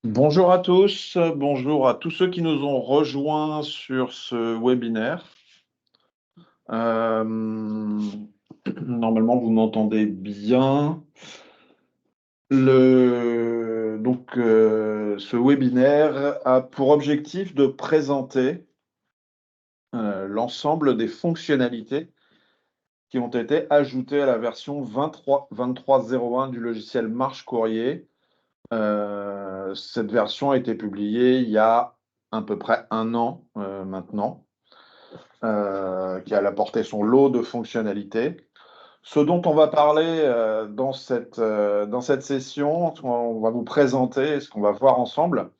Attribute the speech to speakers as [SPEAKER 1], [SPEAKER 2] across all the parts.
[SPEAKER 1] Bonjour à tous, bonjour à tous ceux qui nous ont rejoints sur ce webinaire. Normalement, vous m'entendez bien. Ce webinaire a pour objectif de présenter l'ensemble des fonctionnalités qui ont été ajoutées à la version 23.01 du logiciel Marche Courrier. Cette version a été publiée il y a à peu près un an maintenant, qui a apporté son lot de fonctionnalités. Ce dont on va parler dans cette session, on va vous présenter, ce qu'on va voir ensemble,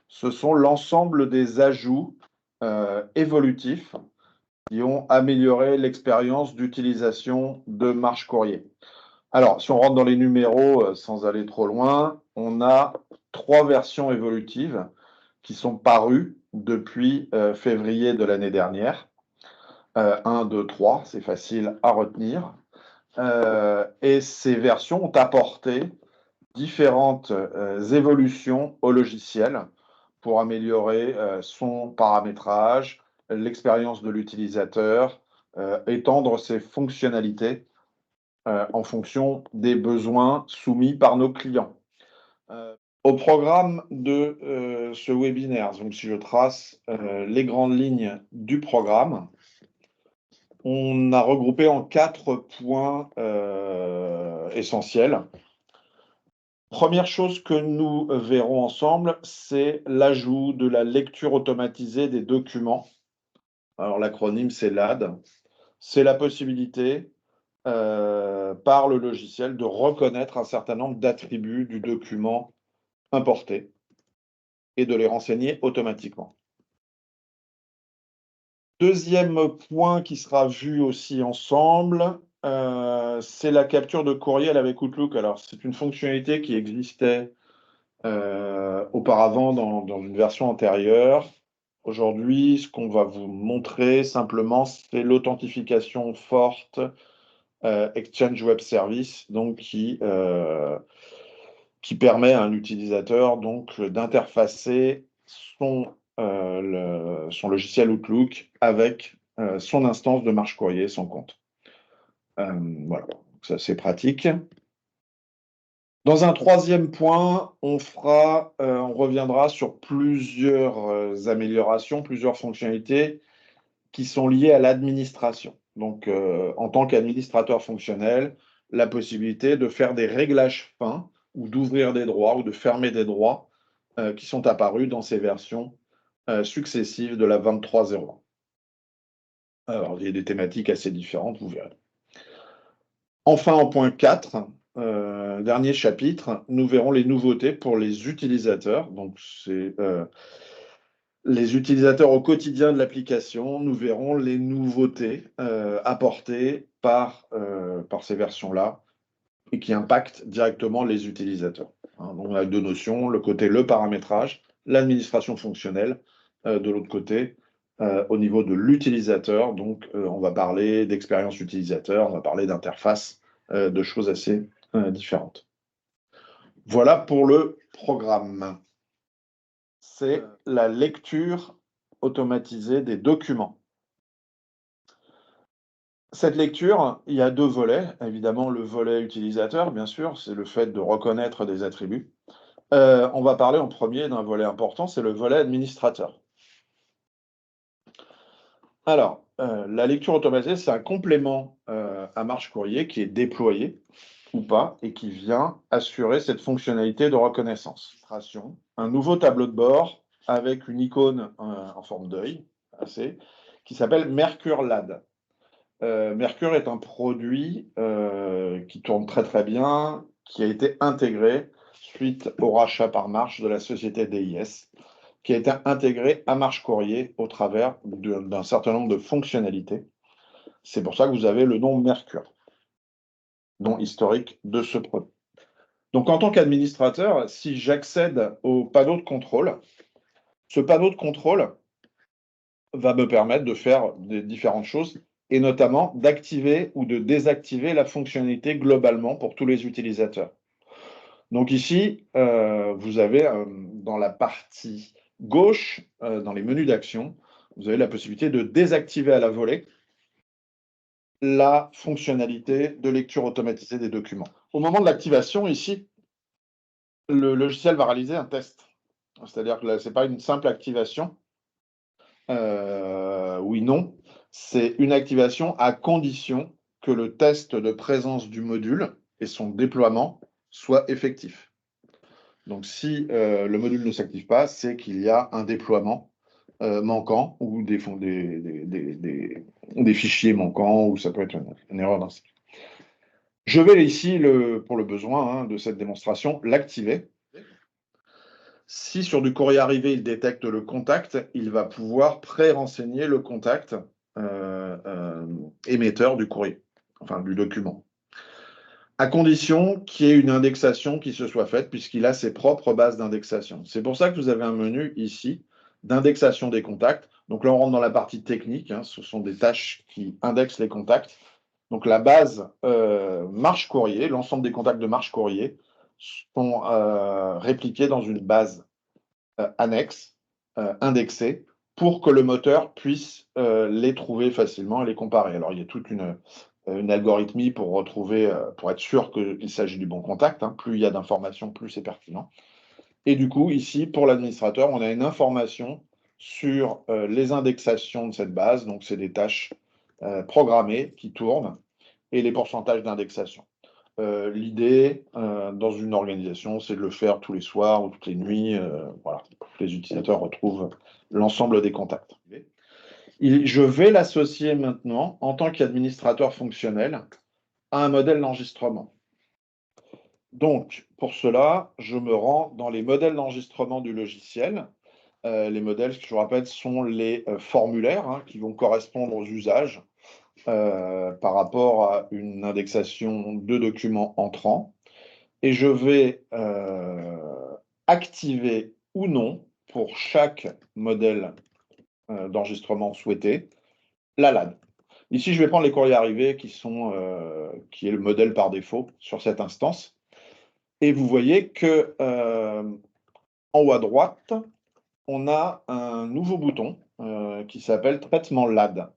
[SPEAKER 1] ce sont l'ensemble des ajouts évolutifs qui ont amélioré l'expérience d'utilisation de Marche Courrier. Alors, si on rentre dans les numéros sans aller trop loin, on a 3 versions évolutives qui sont parues depuis février de l'année dernière. 1, 2, 3, c'est facile à retenir. Et ces versions ont apporté différentes évolutions au logiciel pour améliorer son paramétrage, l'expérience de l'utilisateur, étendre ses fonctionnalités en fonction des besoins soumis par nos clients. Au programme de ce webinaire, donc si je trace les grandes lignes du programme, on a regroupé en 4 points essentiels. Première chose que nous verrons ensemble, c'est l'ajout de la lecture automatisée des documents. Alors l'acronyme, c'est LAD. C'est la possibilité par le logiciel de reconnaître un certain nombre d'attributs du document importé et de les renseigner automatiquement. Deuxième point qui sera vu aussi ensemble, c'est la capture de courriel avec Outlook. Alors, c'est une fonctionnalité qui existait auparavant dans une version antérieure. Aujourd'hui, ce qu'on va vous montrer simplement, c'est l'authentification forte Exchange Web Service, donc qui permet à un utilisateur donc d'interfacer son logiciel Outlook avec son instance de Marche Courrier, son compte. Voilà, ça c'est pratique. Dans un troisième point, on reviendra sur plusieurs améliorations, plusieurs fonctionnalités qui sont liées à l'administration. Donc, en tant qu'administrateur fonctionnel, la possibilité de faire des réglages fins ou d'ouvrir des droits ou de fermer des droits qui sont apparus dans ces versions successives de la 23.01. Alors, il y a des thématiques assez différentes, vous verrez. Enfin, en point 4, dernier chapitre, nous verrons les nouveautés pour les utilisateurs. Donc, c'est les utilisateurs au quotidien de l'application. Nous verrons les nouveautés apportées par ces versions-là et qui impactent directement les utilisateurs. Donc, on a deux notions, le paramétrage, l'administration fonctionnelle, de l'autre côté, au niveau de l'utilisateur. Donc, on va parler d'expérience utilisateur, on va parler d'interface, de choses assez différentes. Voilà pour le programme. C'est la lecture automatisée des documents. Cette lecture, il y a deux volets. Évidemment, le volet utilisateur, bien sûr, c'est le fait de reconnaître des attributs. On va parler en premier d'un volet important, c'est le volet administrateur. Alors, la lecture automatisée, c'est un complément à Marche Courrier qui est déployé ou pas et qui vient assurer cette fonctionnalité de reconnaissance. Un nouveau tableau de bord avec une icône en forme d'œil qui s'appelle Mercure LAD. Mercure est un produit qui tourne très très bien, qui a été intégré suite au rachat par Marche de la société DIS, qui a été intégré à Marche Courrier au travers d'un certain nombre de fonctionnalités. C'est pour ça que vous avez le nom Mercure, nom historique de ce produit. Donc, en tant qu'administrateur, si j'accède au panneau de contrôle, ce panneau de contrôle va me permettre de faire des différentes choses et notamment d'activer ou de désactiver la fonctionnalité globalement pour tous les utilisateurs. Donc ici, vous avez dans la partie gauche, dans les menus d'action, vous avez la possibilité de désactiver à la volée la fonctionnalité de lecture automatisée des documents. Au moment de l'activation, ici, le logiciel va réaliser un test. C'est-à-dire que ce n'est pas une simple activation, oui, non, c'est une activation à condition que le test de présence du module et son déploiement soient effectifs. Donc si le module ne s'active pas, c'est qu'il y a un déploiement manquant ou des fichiers manquants, ou ça peut être une erreur d'un cycle. Je vais ici, pour le besoin de cette démonstration, l'activer. Si sur du courrier arrivé, il détecte le contact, il va pouvoir pré-renseigner le contact émetteur du courrier, enfin du document, à condition qu'il y ait une indexation qui se soit faite, puisqu'il a ses propres bases d'indexation. C'est pour ça que vous avez un menu ici d'indexation des contacts. Donc là, on rentre dans la partie technique. Ce sont des tâches qui indexent les contacts. Donc la base marche courrier, l'ensemble des contacts de marche courrier sont répliqués dans une base annexe, indexée, pour que le moteur puisse les trouver facilement et les comparer. Alors il y a toute une algorithmie pour retrouver, pour être sûr qu'il s'agit du bon contact. Plus il y a d'informations, plus c'est pertinent. Et du coup, ici, pour l'administrateur, on a une information sur les indexations de cette base. Donc, c'est des tâches programmées qui tournent et les pourcentages d'indexation. L'idée dans une organisation, c'est de le faire tous les soirs ou toutes les nuits, voilà, pour que les utilisateurs retrouvent l'ensemble des contacts. Je vais l'associer maintenant, en tant qu'administrateur fonctionnel, à un modèle d'enregistrement. Donc, pour cela, je me rends dans les modèles d'enregistrement du logiciel. Les modèles, je vous rappelle, sont les formulaires qui vont correspondre aux usages par rapport à une indexation de documents entrants. Et je vais activer ou non, pour chaque modèle d'enregistrement souhaité, la LAN. Ici, je vais prendre les courriers arrivés qui est le modèle par défaut sur cette instance. Et vous voyez que en haut à droite, on a un nouveau bouton qui s'appelle traitement LAD.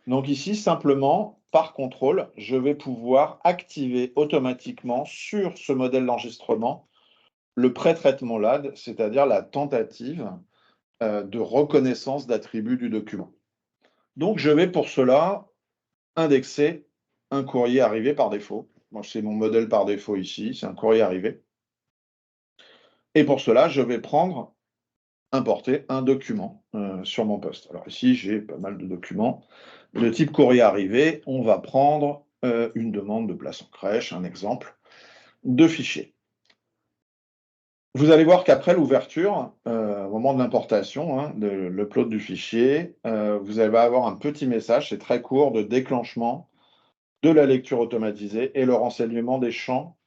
[SPEAKER 1] Donc ici, simplement, par contrôle, je vais pouvoir activer automatiquement sur ce modèle d'enregistrement le pré-traitement LAD, c'est-à-dire la tentative de reconnaissance d'attributs du document. Donc je vais pour cela indexer un courrier arrivé par défaut. Moi, c'est mon modèle par défaut ici, c'est un courrier arrivé. Et pour cela, je vais importer un document sur mon poste. Alors ici, j'ai pas mal de documents. De type courrier arrivé, on va prendre une demande de place en crèche, un exemple de fichier. Vous allez voir qu'après l'ouverture, au moment de l'importation, de l'upload du fichier, vous allez avoir un petit message, c'est très court, de déclenchement de la lecture automatisée et le renseignement des champs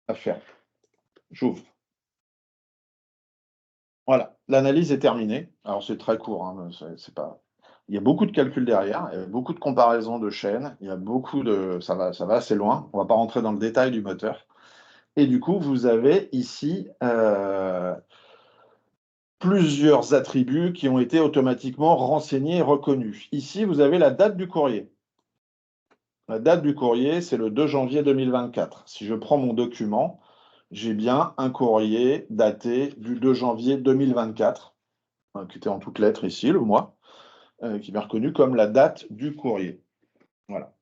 [SPEAKER 1] à faire. J'ouvre. Voilà, l'analyse est terminée. Alors c'est très court, c'est pas... Il y a beaucoup de calculs derrière, il y a beaucoup de comparaisons de chaînes, il y a beaucoup de... ça va assez loin, on ne va pas rentrer dans le détail du moteur. Et du coup, vous avez ici plusieurs attributs qui ont été automatiquement renseignés et reconnus. Ici, vous avez la date du courrier. La date du courrier, c'est le 2 janvier 2024. Si je prends mon document, j'ai bien un courrier daté du 2 janvier 2024, qui était en toutes lettres ici, le mois, qui m'est reconnu comme la date du courrier. Voilà.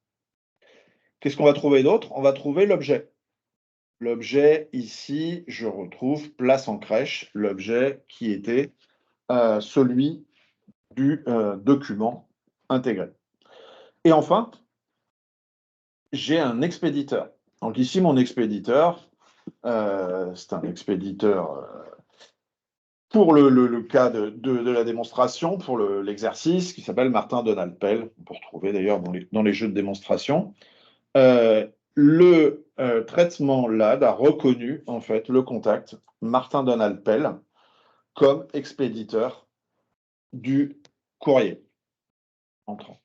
[SPEAKER 1] Qu'est-ce qu'on va trouver d'autre? On va trouver l'objet. L'objet, ici, je retrouve place en crèche, l'objet qui était celui du document intégré. Et enfin, j'ai un expéditeur. Donc ici, mon expéditeur, c'est un expéditeur pour le cas de la démonstration, pour l'exercice, qui s'appelle Martin Donald Pell. On peut retrouver d'ailleurs dans les jeux de démonstration. Le traitement LAD a reconnu en fait le contact Martin Donald Pell comme expéditeur du courrier entrant.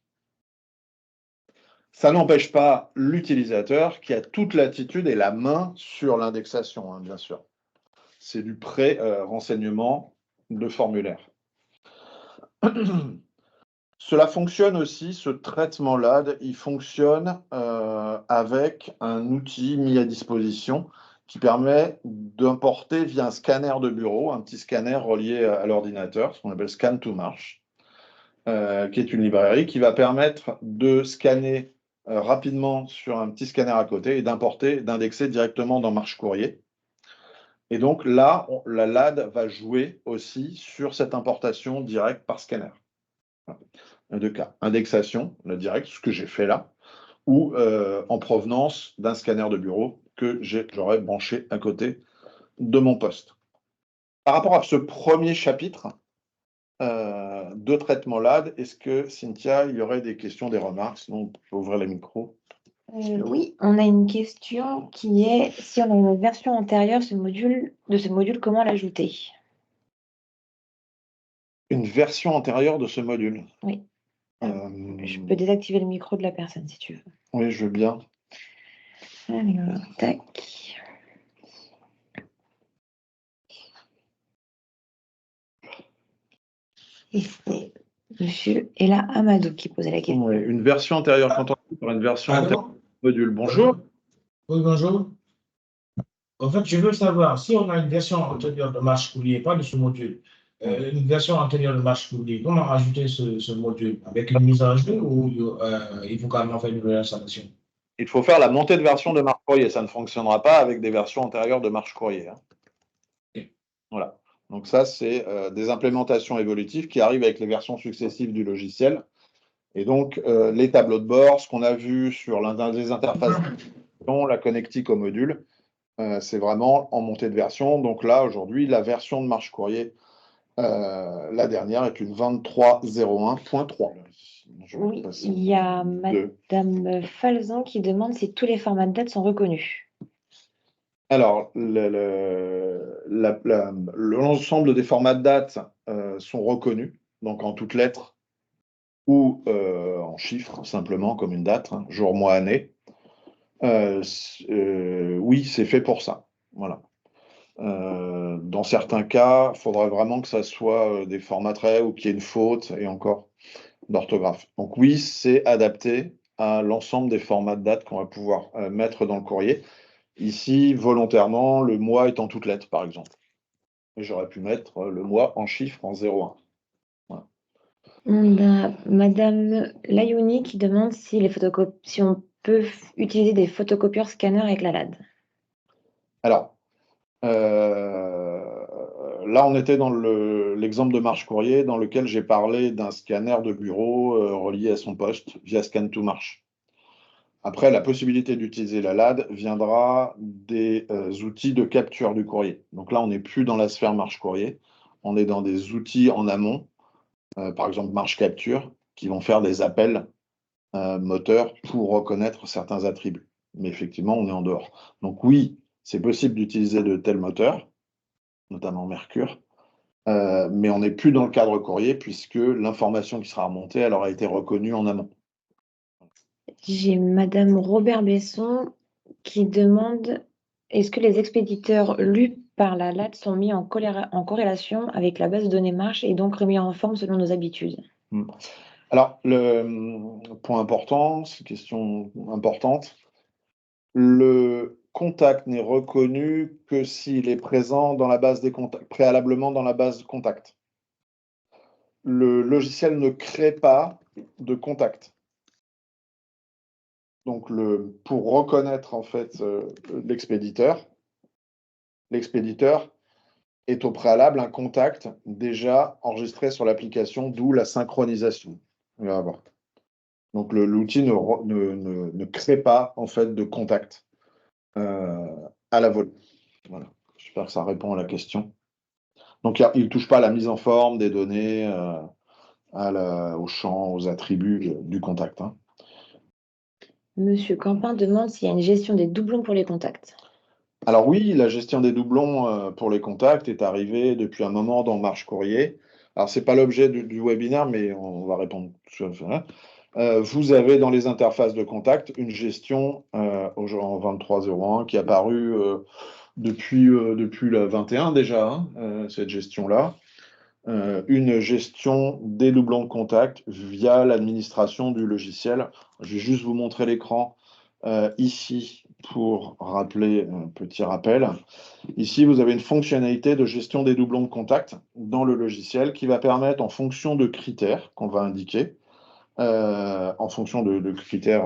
[SPEAKER 1] Ça n'empêche pas l'utilisateur qui a toute l'attitude et la main sur l'indexation, hein, bien sûr. C'est du pré-renseignement de formulaire. Cela fonctionne aussi, ce traitement LAD, il fonctionne avec un outil mis à disposition qui permet d'importer via un scanner de bureau, un petit scanner relié à l'ordinateur, ce qu'on appelle Scan to Marsh, qui est une librairie qui va permettre de scanner rapidement sur un petit scanner à côté et d'importer, d'indexer directement dans Marche Courrier. Et donc là, la LAD va jouer aussi sur cette importation directe par scanner. Deux cas, indexation, le direct, ce que j'ai fait là, ou en provenance d'un scanner de bureau que j'aurais branché à côté de mon poste. Par rapport à ce premier chapitre de traitement LAD, est-ce que, Cynthia, il y aurait des questions, des remarques? Sinon, on peut ouvrir les micros.
[SPEAKER 2] Oui, on a une question qui est si on a une version antérieure de ce module, comment l'ajouter?
[SPEAKER 1] Une version antérieure de ce module.
[SPEAKER 2] Oui. Je peux désactiver le micro de la personne si tu veux.
[SPEAKER 1] Oui, je veux bien.
[SPEAKER 2] Alors, tac. Et c'est Monsieur Ella Amadou qui posait la question.
[SPEAKER 1] Oui, une version antérieure, quand on dit par une version antérieure du module. Bonjour.
[SPEAKER 3] Oui, bonjour. En fait, je veux savoir si on a une version antérieure de Marche Courrier, pas de ce module, une version antérieure de Marche Courrier, comment ajouter ce module? Avec une mise à jour ou il faut carrément faire une nouvelle installation?
[SPEAKER 1] Il faut faire la montée de version de Marche Courrier. Ça ne fonctionnera pas avec des versions antérieures de Marche Courrier. Hein.
[SPEAKER 3] Okay.
[SPEAKER 1] Voilà. Donc ça, c'est des implémentations évolutives qui arrivent avec les versions successives du logiciel. Et donc, les tableaux de bord, ce qu'on a vu sur l'un des interfaces, la connectique au module, c'est vraiment en montée de version. Donc là, aujourd'hui, la version de Marche Courrier, la dernière, est une 23.01.3.
[SPEAKER 2] Oui, il y a Madame Falzan qui demande si tous les formats de date sont reconnus.
[SPEAKER 1] Alors, l'ensemble des formats de date sont reconnus, donc en toutes lettres ou en chiffres, simplement, comme une date, hein, jour, mois, année. Oui, c'est fait pour ça. Voilà. Dans certains cas, il faudrait vraiment que ça soit des formats très ou qu'il y ait une faute et encore d'orthographe. Donc oui, c'est adapté à l'ensemble des formats de date qu'on va pouvoir mettre dans le courrier. Ici, volontairement, le mois est en toutes lettres, par exemple. Et j'aurais pu mettre le mois en chiffres en 0,1. Voilà.
[SPEAKER 2] On a Madame Layouni qui demande si on peut utiliser des photocopieurs scanners avec la LAD.
[SPEAKER 1] Alors, là, on était dans l'exemple de Marche Courrier dans lequel j'ai parlé d'un scanner de bureau relié à son poste via Scan to Marche. Après, la possibilité d'utiliser la LAD viendra des outils de capture du courrier. Donc là, on n'est plus dans la sphère Marche Courrier, on est dans des outils en amont, par exemple Marche Capture, qui vont faire des appels moteurs pour reconnaître certains attributs. Mais effectivement, on est en dehors. Donc oui, c'est possible d'utiliser de tels moteurs, notamment Mercure, mais on n'est plus dans le cadre courrier puisque l'information qui sera remontée, elle aura été reconnue en amont.
[SPEAKER 2] J'ai Madame Robert Besson qui demande est-ce que les expéditeurs lus par la LAD sont mis en corrélation avec la base de données Marche et donc remis en forme selon nos habitudes?
[SPEAKER 1] Alors, le point important, c'est une question importante. Le contact n'est reconnu que s'il est présent dans la base des contacts, préalablement dans la base de contact. Le logiciel ne crée pas de contact. Donc, pour reconnaître en fait l'expéditeur est au préalable un contact déjà enregistré sur l'application, d'où la synchronisation. On va voir. Donc, l'outil ne crée pas en fait de contact à la volée. Voilà. J'espère que ça répond à la question. Donc, il ne touche pas à la mise en forme des données, aux champs, aux attributs du contact. Hein.
[SPEAKER 2] Monsieur Campin demande s'il y a une gestion des doublons pour les contacts.
[SPEAKER 1] Alors oui, la gestion des doublons pour les contacts est arrivée depuis un moment dans Marche Courrier. Alors, ce n'est pas l'objet du webinaire, mais on va répondre sur ça. vous avez dans les interfaces de contact une gestion en 23.01 qui est apparue depuis le 21 déjà, hein, cette gestion-là. Une gestion des doublons de contact via l'administration du logiciel. Je vais juste vous montrer l'écran ici pour rappeler un petit rappel. Ici, vous avez une fonctionnalité de gestion des doublons de contact dans le logiciel qui va permettre, en fonction de critères qu'on va indiquer, en fonction de critères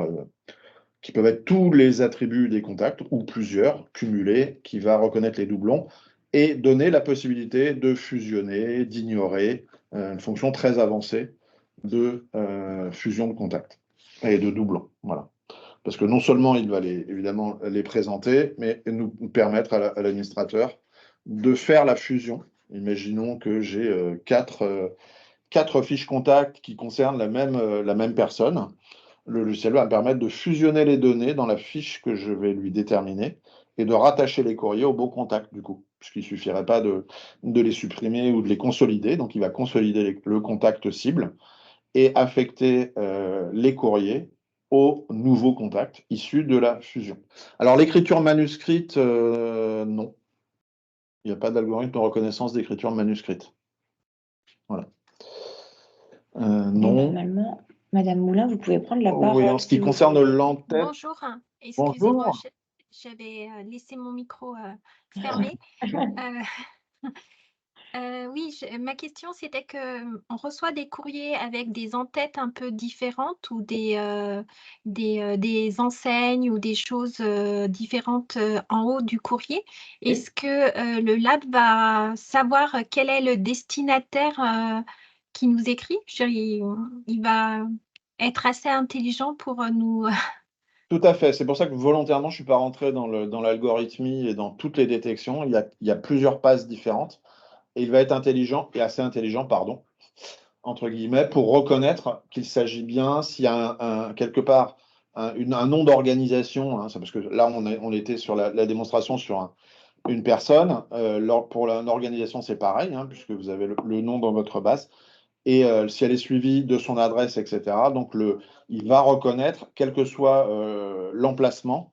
[SPEAKER 1] qui peuvent être tous les attributs des contacts ou plusieurs cumulés, qui va reconnaître les doublons et donner la possibilité de fusionner, d'ignorer, une fonction très avancée de fusion de contacts et de doublons. Voilà. Parce que non seulement il va évidemment les présenter, mais nous permettre à l'administrateur de faire la fusion. Imaginons que j'ai quatre fiches contacts qui concernent la même personne. Le logiciel va me permettre de fusionner les données dans la fiche que je vais lui déterminer et de rattacher les courriers au beau contact, du coup, puisqu'il ne suffirait pas de les supprimer ou de les consolider. Donc, il va consolider le contact cible et affecter les courriers au nouveau contact issu de la fusion. Alors, l'écriture manuscrite, non. Il n'y a pas d'algorithme de reconnaissance d'écriture manuscrite. Voilà. Non.
[SPEAKER 2] Normalement, Madame Moulin, vous pouvez prendre la
[SPEAKER 1] Oui,
[SPEAKER 2] parole.
[SPEAKER 1] en ce qui
[SPEAKER 2] si vous
[SPEAKER 1] concerne
[SPEAKER 2] voulez.
[SPEAKER 1] l'entête.
[SPEAKER 4] Bonjour, excusez-moi,
[SPEAKER 1] Bonjour.
[SPEAKER 4] j'avais laissé mon micro fermé. Oui, ma question c'était que on reçoit des courriers avec des en-têtes un peu différentes ou des enseignes ou des choses différentes en haut du courrier. Est-ce que le lab va savoir quel est le destinataire qui nous écrit? Je veux dire, il va être assez intelligent pour nous.
[SPEAKER 1] Tout à fait. C'est pour ça que volontairement, je ne suis pas rentré dans l'algorithmie et dans toutes les détections. Il y a plusieurs passes différentes. Et il va être intelligent, et assez intelligent, pardon, entre guillemets, pour reconnaître qu'il s'agit bien, s'il y a quelque part un nom d'organisation, hein, parce que là, on était sur la démonstration sur une personne. Pour une organisation, c'est pareil, hein, puisque vous avez le nom dans votre base. Et si elle est suivie de son adresse, etc., donc il va reconnaître, quel que soit l'emplacement,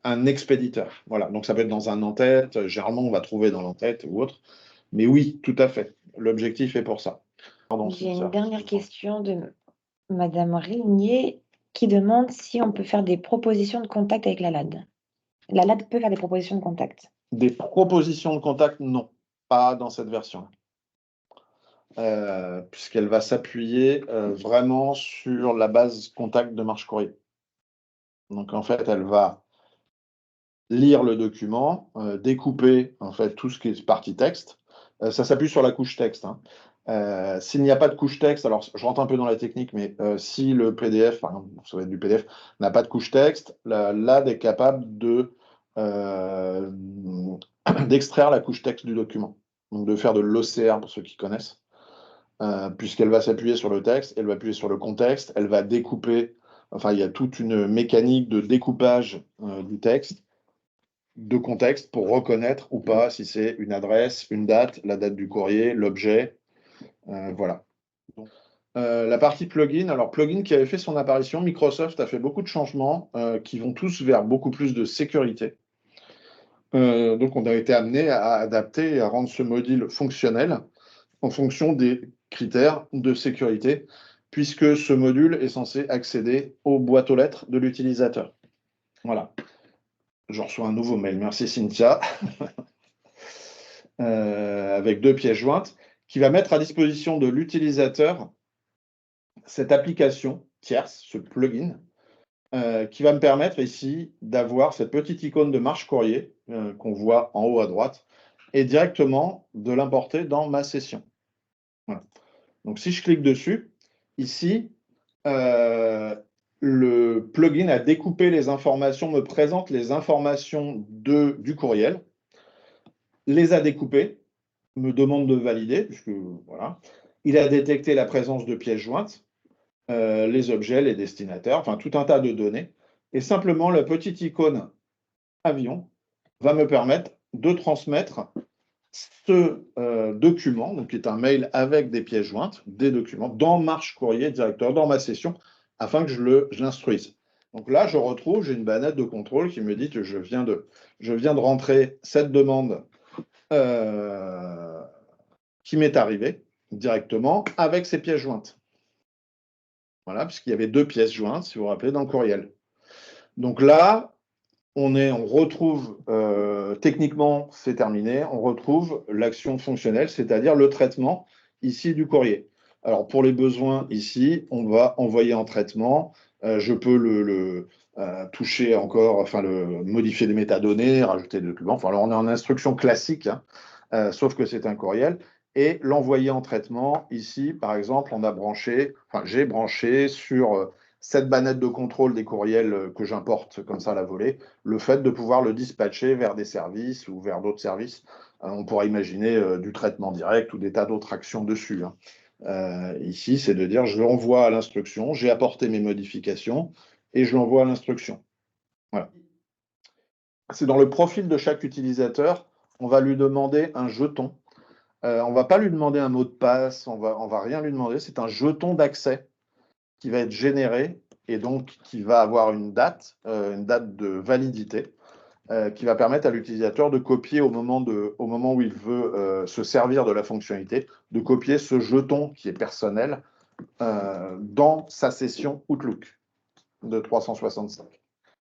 [SPEAKER 1] un expéditeur. Voilà, donc ça peut être dans un en-tête, généralement on va trouver dans l'en-tête ou autre, mais oui, tout à fait, l'objectif est pour ça. Pardon,
[SPEAKER 2] J'ai
[SPEAKER 1] Cynthia.
[SPEAKER 2] une dernière question de Madame Régnier qui demande si on peut faire des propositions de contact avec la LAD. La LAD peut faire des propositions de contact.
[SPEAKER 1] Des propositions de contact, non, pas dans cette version. Puisqu'elle va s'appuyer vraiment sur la base contact de marche courrier. Donc en fait, elle va lire le document, découper en fait tout ce qui est partie texte. Ça s'appuie sur la couche texte, hein. S'il n'y a pas de couche texte, alors je rentre un peu dans la technique, mais si le PDF, par exemple, ça va être du PDF, n'a pas de couche texte, la LAD est capable d'extraire la couche texte du document. Donc de faire de l'OCR pour ceux qui connaissent, puisqu'elle va s'appuyer sur le texte, elle va appuyer sur le contexte, elle va découper, enfin il y a toute une mécanique de découpage du texte, de contexte pour reconnaître ou pas si c'est une adresse, une date, la date du courrier, l'objet, voilà. Donc, la partie plugin, alors plugin qui avait fait son apparition, Microsoft a fait beaucoup de changements qui vont tous vers beaucoup plus de sécurité. Donc on a été amené à adapter et à rendre ce module fonctionnel en fonction des critères de sécurité, puisque ce module est censé accéder aux boîtes aux lettres de l'utilisateur. Voilà. Je reçois un nouveau mail. Merci Cynthia. Avec 2 pièces jointes, qui va mettre à disposition de l'utilisateur cette application tierce, ce plugin, qui va me permettre ici d'avoir cette petite icône de marche courrier qu'on voit en haut à droite et directement de l'importer dans ma session. Voilà. Donc si je clique dessus, ici, le plugin a découpé les informations, me présente les informations du courriel, les a découpées, me demande de valider, puisque voilà, il a détecté la présence de pièces jointes, les objets, les destinataires, enfin tout un tas de données, et simplement la petite icône avion va me permettre de transmettre ce document, donc qui est un mail avec des pièces jointes, des documents, dans Marche Courrier Directeur, dans ma session, afin que je l'instruise. Donc là, j'ai une banette de contrôle qui me dit que je viens de rentrer cette demande qui m'est arrivée directement avec ces pièces jointes. Voilà, puisqu'il y avait 2 pièces jointes, si vous vous rappelez, dans le courriel. Donc là, on retrouve, techniquement, c'est terminé, on retrouve l'action fonctionnelle, c'est-à-dire le traitement ici du courrier. Alors, pour les besoins ici, on va envoyer en traitement. Je peux toucher encore, enfin, modifier les métadonnées, rajouter des documents. Enfin, alors, on est en instruction classique, hein, sauf que c'est un courriel. Et l'envoyer en traitement, ici, par exemple, j'ai branché sur cette banette de contrôle des courriels que j'importe comme ça à la volée, le fait de pouvoir le dispatcher vers des services ou vers d'autres services. On pourrait imaginer du traitement direct ou des tas d'autres actions dessus, hein. Ici, c'est de dire je l'envoie à l'instruction, j'ai apporté mes modifications et je l'envoie à l'instruction. Voilà. C'est dans le profil de chaque utilisateur, on va lui demander un jeton. On ne va pas lui demander un mot de passe, on va rien lui demander, c'est un jeton d'accès qui va être généré et donc qui va avoir une date de validité, qui va permettre à l'utilisateur de copier au moment où il veut se servir de la fonctionnalité, de copier ce jeton qui est personnel dans sa session Outlook de 365.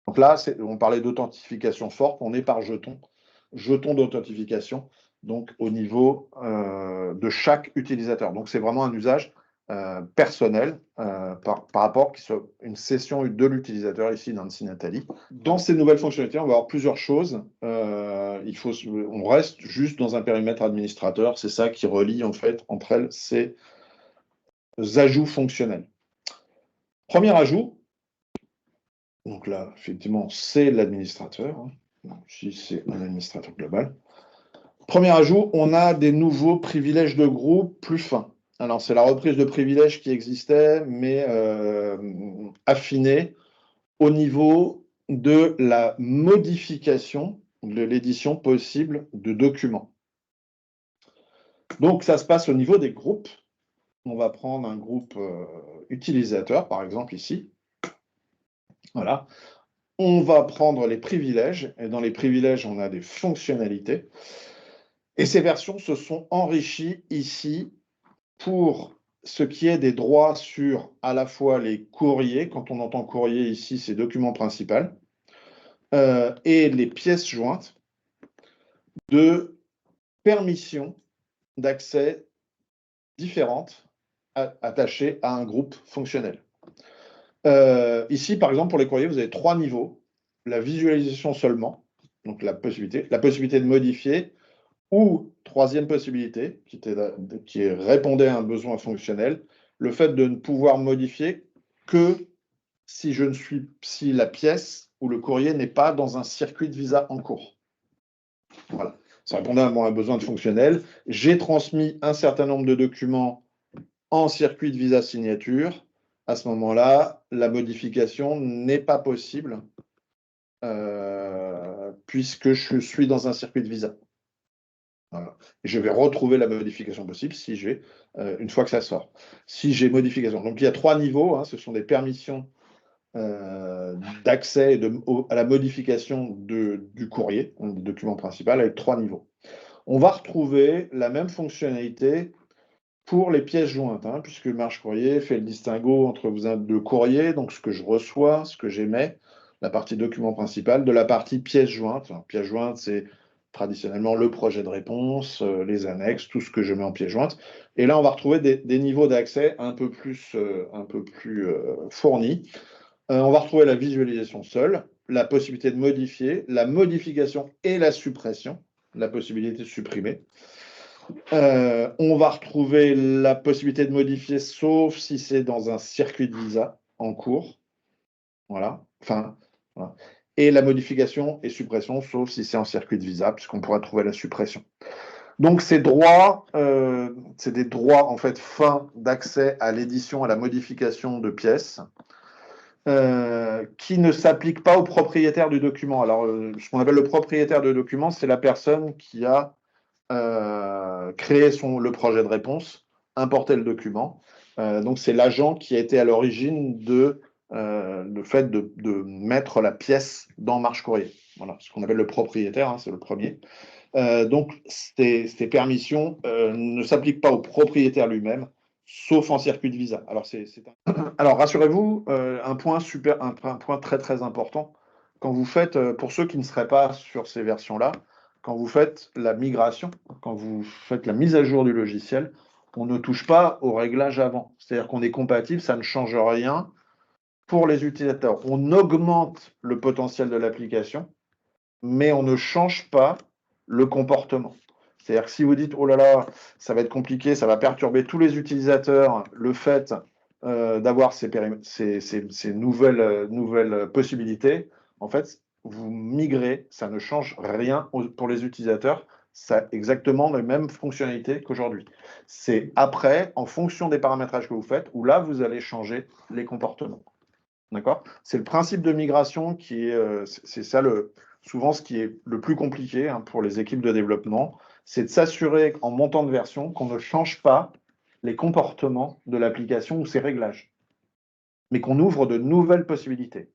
[SPEAKER 1] Donc là, on parlait d'authentification forte, on est par jeton d'authentification, donc au niveau de chaque utilisateur. Donc c'est vraiment un usage personnel par rapport à une session de l'utilisateur ici Nancy Nathalie. Dans ces nouvelles fonctionnalités, on va avoir plusieurs choses. On reste juste dans un périmètre administrateur, c'est ça qui relie en fait entre elles ces ajouts fonctionnels. Premier ajout, donc là effectivement c'est l'administrateur, hein. Ici c'est un administrateur global. Premier ajout, on a des nouveaux privilèges de groupe plus fins. Alors, c'est la reprise de privilèges qui existait, mais affinée au niveau de la modification de l'édition possible de documents. Donc, ça se passe au niveau des groupes. On va prendre un groupe utilisateur, par exemple ici. Voilà. On va prendre les privilèges, et dans les privilèges, on a des fonctionnalités. Et ces versions se sont enrichies ici pour ce qui est des droits sur à la fois les courriers, quand on entend courrier ici, c'est document principal, et les pièces jointes de permissions d'accès différentes attachées à un groupe fonctionnel. Ici, par exemple, pour les courriers, vous avez 3 niveaux. La visualisation seulement, donc la possibilité de modifier, ou troisième possibilité, qui répondait à un besoin fonctionnel, le fait de ne pouvoir modifier que si la pièce ou le courrier n'est pas dans un circuit de visa en cours. Voilà. Ça répondait à un besoin de fonctionnel. J'ai transmis un certain nombre de documents en circuit de visa signature. À ce moment-là, la modification n'est pas possible puisque je suis dans un circuit de visa. Voilà. Et je vais retrouver la modification possible si j'ai, une fois que ça sort. Si j'ai modification. Donc il y a 3 niveaux, hein, ce sont des permissions d'accès à la modification du courrier, hein, du document principal, avec 3 niveaux. On va retrouver la même fonctionnalité pour les pièces jointes, hein, puisque Marche Courrier fait le distinguo entre le courrier, donc ce que je reçois, ce que j'émets, la partie document principal, de la partie pièces jointes. Pièces jointes, c'est traditionnellement le projet de réponse, les annexes, tout ce que je mets en pièce jointe. Et là, on va retrouver des niveaux d'accès un peu plus fournis. On va retrouver la visualisation seule, la possibilité de modifier, la modification et la suppression, la possibilité de supprimer. On va retrouver la possibilité de modifier, sauf si c'est dans un circuit de visa en cours. Voilà. Voilà. Et la modification et suppression, sauf si c'est en circuit de visa, puisqu'on pourra trouver la suppression. Donc ces droits, c'est des droits en fait fins d'accès à l'édition, à la modification de pièces, qui ne s'appliquent pas au propriétaire du document. Alors, ce qu'on appelle le propriétaire de document, c'est la personne qui a créer le projet de réponse, importer le document. Donc, c'est l'agent qui a été à l'origine de le fait de mettre la pièce dans Marche Courrier. Voilà, ce qu'on appelle le propriétaire, hein, c'est le premier. Donc, ces permissions ne s'appliquent pas au propriétaire lui-même, sauf en circuit de visa. Alors, rassurez-vous, un point très très important, quand vous faites, pour ceux qui ne seraient pas sur ces versions-là, quand vous faites la migration, quand vous faites la mise à jour du logiciel, on ne touche pas au réglage avant. C'est-à-dire qu'on est compatible, ça ne change rien pour les utilisateurs. On augmente le potentiel de l'application, mais on ne change pas le comportement. C'est-à-dire que si vous dites, oh là là, ça va être compliqué, ça va perturber tous les utilisateurs, le fait d'avoir ces nouvelles possibilités, en fait, vous migrez, ça ne change rien pour les utilisateurs, ça a exactement les mêmes fonctionnalités qu'aujourd'hui. C'est après, en fonction des paramétrages que vous faites, où là, vous allez changer les comportements. D'accord? C'est le principe de migration qui est, c'est ça souvent ce qui est le plus compliqué hein, pour les équipes de développement, c'est de s'assurer en montant de version qu'on ne change pas les comportements de l'application ou ses réglages, mais qu'on ouvre de nouvelles possibilités.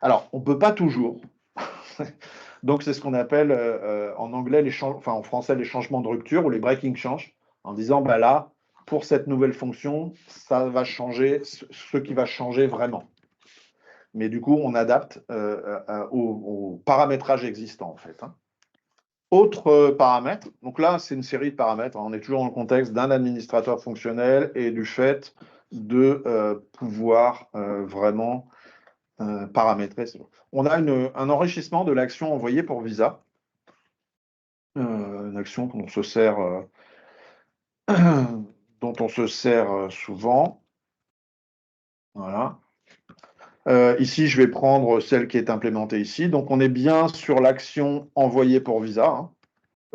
[SPEAKER 1] Alors, on ne peut pas toujours. Donc, c'est ce qu'on appelle en anglais, en français, les changements de rupture ou les breaking change, en disant, bah là, pour cette nouvelle fonction, ça va changer ce qui va changer vraiment. Mais du coup, on adapte au paramétrage existant, en fait. Hein. Autre paramètre, donc là, c'est une série de paramètres. Hein, on est toujours dans le contexte d'un administrateur fonctionnel et du fait de pouvoir vraiment paramétrer. On a un enrichissement de l'action envoyée pour visa, une action dont on se sert souvent. Voilà. Ici, je vais prendre celle qui est implémentée ici. Donc, on est bien sur l'action envoyée pour visa. Hein.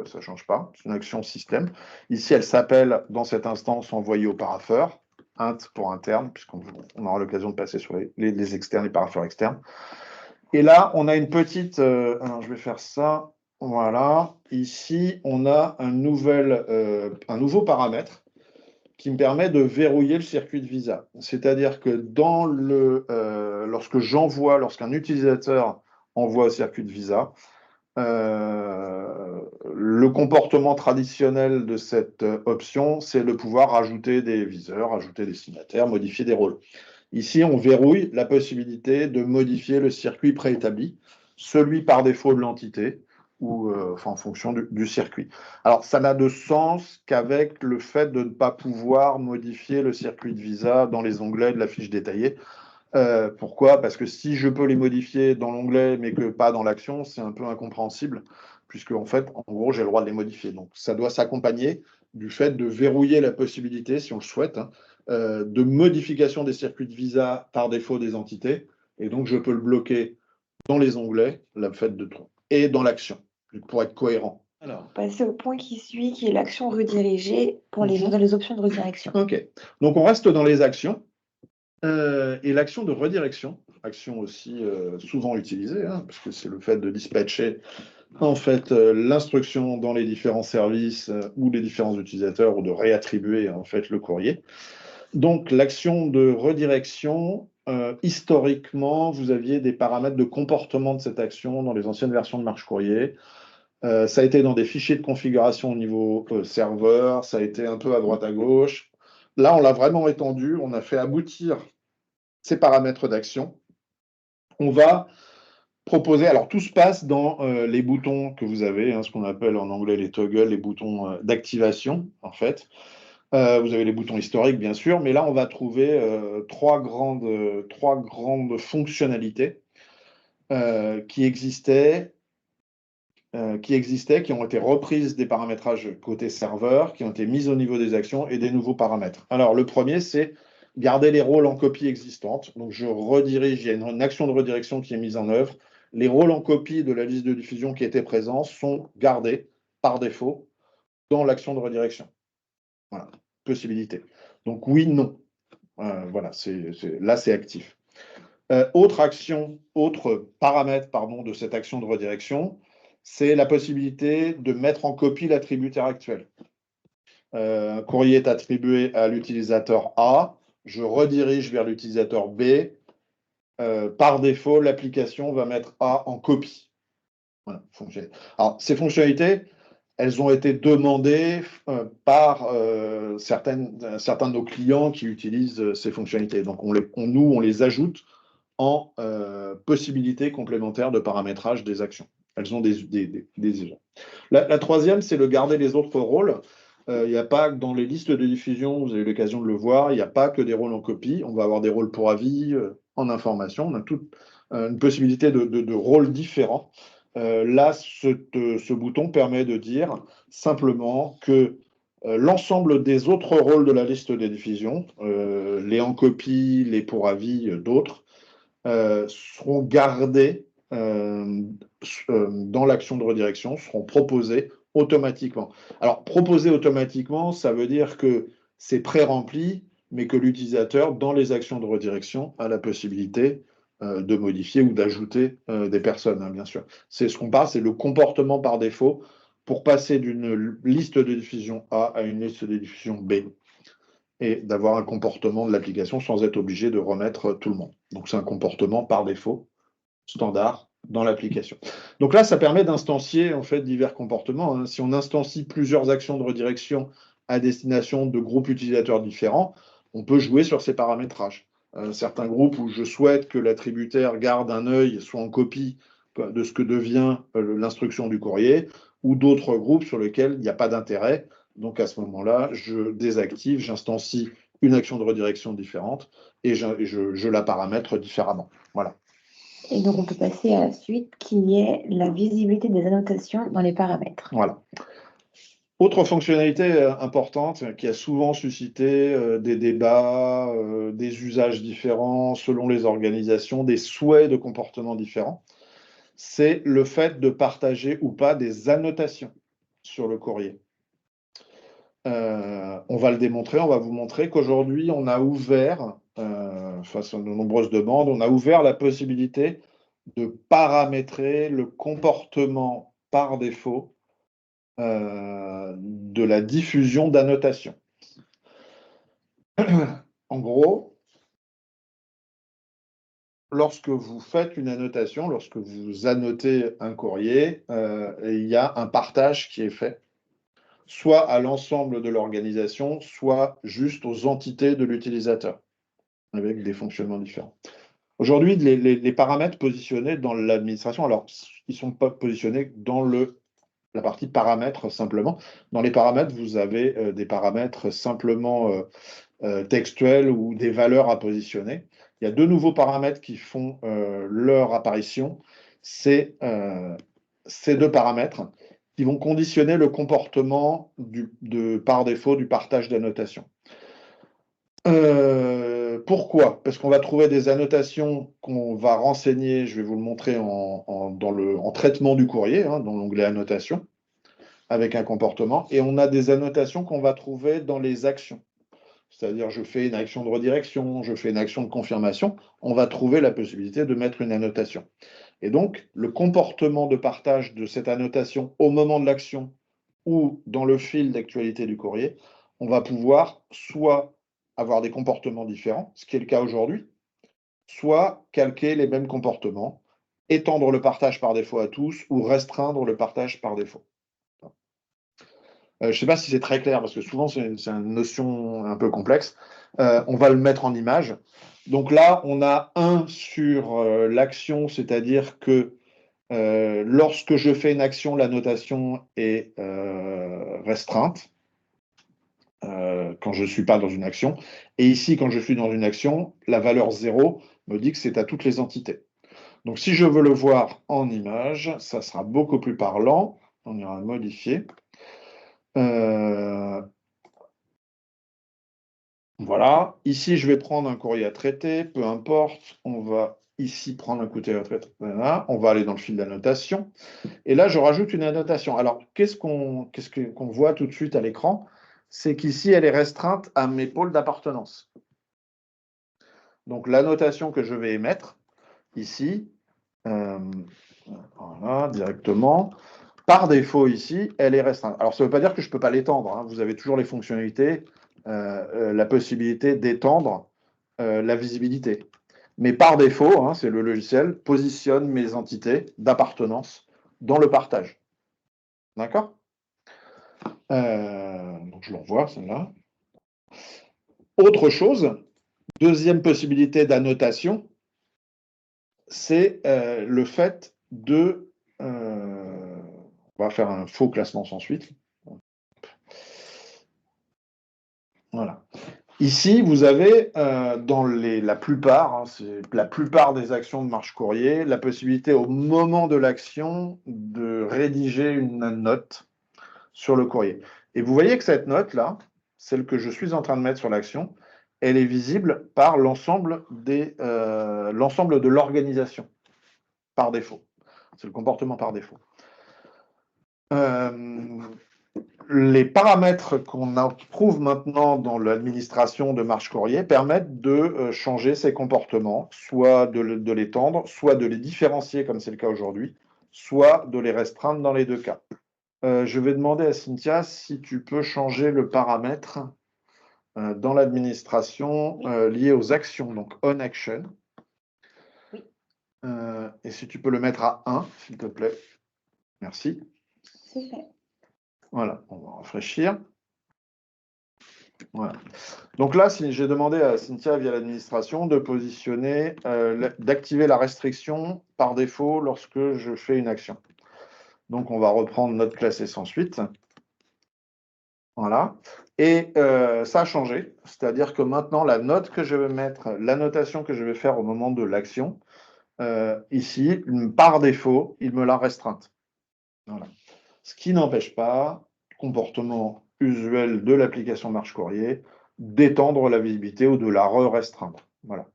[SPEAKER 1] Ça ne change pas. C'est une action système. Ici, elle s'appelle, dans cette instance, envoyée au parapheur. Int pour interne, puisqu'on aura l'occasion de passer sur les externes, les parapheurs externes. Et là, on a une petite... alors, je vais faire ça. Voilà. Ici, on a un nouveau paramètre qui me permet de verrouiller le circuit de visa. C'est-à-dire que lorsqu'un utilisateur envoie un circuit de visa, le comportement traditionnel de cette option, c'est de pouvoir rajouter des viseurs, rajouter des signataires, modifier des rôles. Ici, on verrouille la possibilité de modifier le circuit préétabli, celui par défaut de l'entité, ou en fonction du circuit. Alors, ça n'a de sens qu'avec le fait de ne pas pouvoir modifier le circuit de visa dans les onglets de la fiche détaillée. Pourquoi? Parce que si je peux les modifier dans l'onglet, mais que pas dans l'action, c'est un peu incompréhensible, puisque en fait, en gros, j'ai le droit de les modifier. Donc, ça doit s'accompagner du fait de verrouiller la possibilité, si on le souhaite, hein, de modification des circuits de visa par défaut des entités. Et donc, je peux le bloquer dans les onglets, le fait de et dans l'action, pour être cohérent.
[SPEAKER 2] Alors, passer au point qui suit, qui est l'action redirigée dans les options de redirection.
[SPEAKER 1] OK. Donc, on reste dans les actions. Et l'action de redirection, action aussi souvent utilisée, hein, parce que c'est le fait de dispatcher en fait l'instruction dans les différents services ou les différents utilisateurs ou de réattribuer en fait le courrier. Donc, l'action de redirection, historiquement, vous aviez des paramètres de comportement de cette action dans les anciennes versions de Marche Courrier. Ça a été dans des fichiers de configuration au niveau serveur, ça a été un peu à droite à gauche. Là, on l'a vraiment étendu, on a fait aboutir ces paramètres d'action. On va proposer, alors tout se passe dans les boutons que vous avez, hein, ce qu'on appelle en anglais les toggles, les boutons d'activation, en fait. Vous avez les boutons historiques, bien sûr, mais là, on va trouver trois grandes fonctionnalités qui existaient, qui ont été reprises des paramétrages côté serveur, qui ont été mises au niveau des actions et des nouveaux paramètres. Alors, le premier, c'est garder les rôles en copie existante. Donc, je redirige, il y a une action de redirection qui est mise en œuvre. Les rôles en copie de la liste de diffusion qui étaient présents sont gardés par défaut dans l'action de redirection. Voilà, possibilité. Donc, oui, non. Voilà, là, c'est actif. Autre paramètre de cette action de redirection, c'est la possibilité de mettre en copie l'attributaire actuel. Un courrier est attribué à l'utilisateur A, je redirige vers l'utilisateur B. Par défaut, l'application va mettre A en copie. Voilà, alors, ces fonctionnalités, elles ont été demandées par certains de nos clients qui utilisent ces fonctionnalités. Donc, nous, on les ajoute en possibilités complémentaires de paramétrage des actions. Elles ont des usages. La troisième, c'est de garder les autres rôles. Il n'y a pas dans les listes de diffusion, vous avez eu l'occasion de le voir, il n'y a pas que des rôles en copie. On va avoir des rôles pour avis, en information. On a toute une possibilité de rôles différents. Là, ce bouton permet de dire simplement que l'ensemble des autres rôles de la liste des diffusions, les en copie, les pour avis, d'autres, seront gardés dans l'action de redirection, seront proposés automatiquement. Alors, proposer automatiquement, ça veut dire que c'est pré-rempli, mais que l'utilisateur, dans les actions de redirection, a la possibilité de modifier ou d'ajouter des personnes, hein, bien sûr. C'est ce qu'on parle, c'est le comportement par défaut pour passer d'une liste de diffusion A à une liste de diffusion B et d'avoir un comportement de l'application sans être obligé de remettre tout le monde. Donc, c'est un comportement par défaut standard dans l'application. Donc là, ça permet d'instancier en fait divers comportements, hein. Si on instancie plusieurs actions de redirection à destination de groupes utilisateurs différents, on peut jouer sur ces paramétrages. Certains groupes où je souhaite que l'attributaire garde un œil, soit en copie de ce que devient l'instruction du courrier, ou d'autres groupes sur lesquels il n'y a pas d'intérêt. Donc à ce moment-là, je désactive, j'instancie une action de redirection différente et je la paramètre différemment. Voilà.
[SPEAKER 2] Et donc, on peut passer à la suite, qui est la visibilité des annotations dans les paramètres.
[SPEAKER 1] Voilà. Autre fonctionnalité importante qui a souvent suscité des débats, des usages différents selon les organisations, des souhaits de comportements différents, c'est le fait de partager ou pas des annotations sur le courrier. On va le démontrer, on va vous montrer qu'aujourd'hui, on a ouvert, face à de nombreuses demandes, on a ouvert la possibilité de paramétrer le comportement par défaut de la diffusion d'annotations. En gros, lorsque vous faites une annotation, lorsque vous annotez un courrier, il y a un partage qui est fait, soit à l'ensemble de l'organisation, soit juste aux entités de l'utilisateur, avec des fonctionnements différents. Aujourd'hui, les paramètres positionnés dans l'administration, alors, ils ne sont pas positionnés dans la partie paramètres simplement. Dans les paramètres, vous avez des paramètres simplement textuels ou des valeurs à positionner. Il y a deux nouveaux paramètres qui font leur apparition. C'est ces deux paramètres qui vont conditionner le comportement par défaut du partage d'annotations. Pourquoi? Parce qu'on va trouver des annotations qu'on va renseigner, je vais vous le montrer en traitement du courrier, hein, dans l'onglet annotation, avec un comportement, et on a des annotations qu'on va trouver dans les actions. C'est-à-dire, je fais une action de redirection, je fais une action de confirmation, on va trouver la possibilité de mettre une annotation. Et donc, le comportement de partage de cette annotation au moment de l'action ou dans le fil d'actualité du courrier, on va pouvoir soit avoir des comportements différents, ce qui est le cas aujourd'hui, soit calquer les mêmes comportements, étendre le partage par défaut à tous ou restreindre le partage par défaut. Je ne sais pas si c'est très clair, parce que souvent, c'est une notion un peu complexe. On va le mettre en image. Donc là, on a un sur l'action, c'est-à-dire que lorsque je fais une action, la notation est restreinte quand je ne suis pas dans une action. Et ici, quand je suis dans une action, la valeur 0 me dit que c'est à toutes les entités. Donc si je veux le voir en image, ça sera beaucoup plus parlant. On ira modifier. Voilà, ici je vais prendre un courrier à traiter, peu importe, on va ici prendre un courrier à traiter, voilà. On va aller dans le fil d'annotation, et là je rajoute une annotation. Alors qu'est-ce qu'on voit tout de suite à l'écran? C'est qu'ici elle est restreinte à mes pôles d'appartenance. Donc l'annotation que je vais émettre, ici, voilà, directement, par défaut ici, elle est restreinte. Alors ça ne veut pas dire que je ne peux pas l'étendre, hein. Vous avez toujours les fonctionnalités, la possibilité d'étendre la visibilité. Mais par défaut, hein, c'est le logiciel, positionne mes entités d'appartenance dans le partage. D'accord? Donc je le revois, celle-là. Autre chose, deuxième possibilité d'annotation, c'est le fait de... on va faire un faux classement sans suite. Voilà. Ici, vous avez dans la plupart des actions de marche courrier, la possibilité au moment de l'action de rédiger une note sur le courrier. Et vous voyez que cette note-là, celle que je suis en train de mettre sur l'action, elle est visible par l'ensemble de l'organisation, par défaut. C'est le comportement par défaut. Les paramètres qu'on trouve maintenant dans l'administration de marche courrier permettent de changer ces comportements, soit de l'étendre, soit de les différencier, comme c'est le cas aujourd'hui, soit de les restreindre dans les deux cas. Je vais demander à Cynthia si tu peux changer le paramètre dans l'administration lié aux actions, donc on action.
[SPEAKER 2] Oui.
[SPEAKER 1] Et si tu peux le mettre à 1, s'il te plaît. Merci.
[SPEAKER 2] C'est fait.
[SPEAKER 1] Voilà, on va rafraîchir. Voilà. Donc là, j'ai demandé à Cynthia via l'administration de positionner, d'activer la restriction par défaut lorsque je fais une action. Donc on va reprendre notre classé sans suite. Voilà. Et ça a changé, c'est-à-dire que maintenant la note que je vais mettre, l'annotation que je vais faire au moment de l'action, ici, par défaut, il me l'a restreinte. Voilà. Ce qui n'empêche pas, comportement usuel de l'application marche courrier, d'étendre la visibilité ou de la restreindre. Voilà.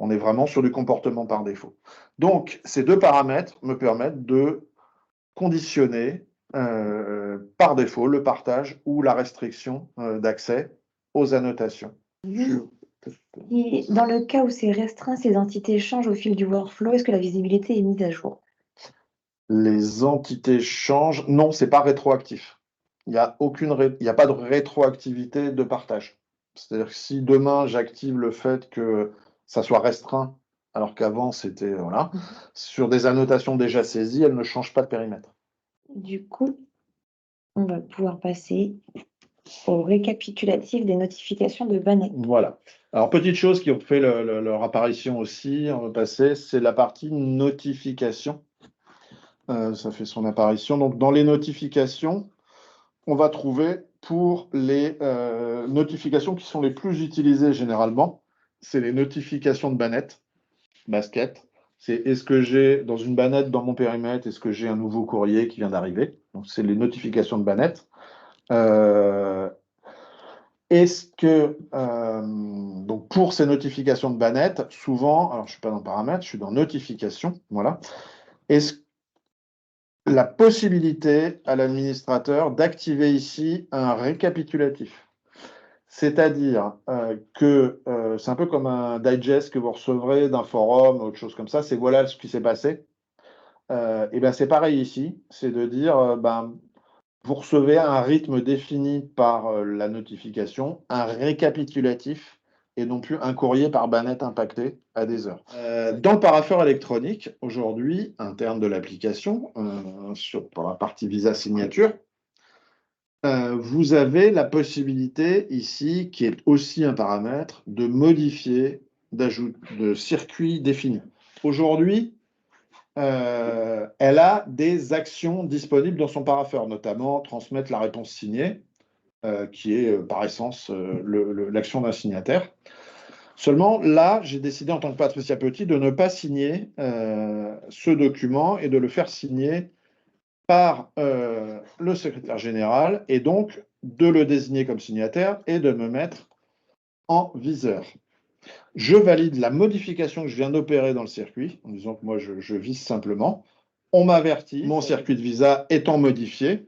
[SPEAKER 1] On est vraiment sur du comportement par défaut. Donc, ces deux paramètres me permettent de conditionner par défaut le partage ou la restriction d'accès aux annotations.
[SPEAKER 2] Et dans le cas où c'est restreint, ces entités changent au fil du workflow, est-ce que la visibilité est mise à jour?
[SPEAKER 1] Les entités changent. Non, ce n'est pas rétroactif. Il n'y a pas de rétroactivité de partage. C'est-à-dire que si demain j'active le fait que ça soit restreint, alors qu'avant c'était voilà, sur des annotations déjà saisies, elles ne changent pas de périmètre.
[SPEAKER 2] Du coup, on va pouvoir passer au récapitulatif des notifications de Banet.
[SPEAKER 1] Voilà. Alors, petite chose qui ont fait leur apparition aussi en passé, c'est la partie notification. Ça fait son apparition. Donc, dans les notifications, on va trouver pour les notifications qui sont les plus utilisées généralement, c'est les notifications de bannette, basket. C'est est-ce que j'ai dans une bannette dans mon périmètre, est-ce que j'ai un nouveau courrier qui vient d'arriver? Donc, c'est les notifications de bannette. Est-ce que, donc pour ces notifications de bannette, souvent, alors je ne suis pas dans paramètres, je suis dans notification, voilà. Est-ce la possibilité à l'administrateur d'activer ici un récapitulatif? C'est-à-dire que c'est un peu comme un digest que vous recevrez d'un forum, autre chose comme ça, c'est voilà ce qui s'est passé. Et bien c'est pareil ici, c'est de dire, vous recevez un rythme défini par la notification, un récapitulatif et non plus un courrier par bannette impacté à des heures. Dans le parapheur électronique, aujourd'hui, interne de l'application, pour la partie Visa signature, vous avez la possibilité ici, qui est aussi un paramètre, de modifier, d'ajout de circuits définis. Aujourd'hui, elle a des actions disponibles dans son parapheur, notamment transmettre la réponse signée, qui est par essence l'action d'un signataire. Seulement, là, j'ai décidé en tant que Patricia Petit de ne pas signer ce document et de le faire signer par le secrétaire général et donc de le désigner comme signataire et de me mettre en viseur. Je valide la modification que je viens d'opérer dans le circuit, en disant que moi, je vise simplement. On m'avertit, mon circuit de visa étant modifié,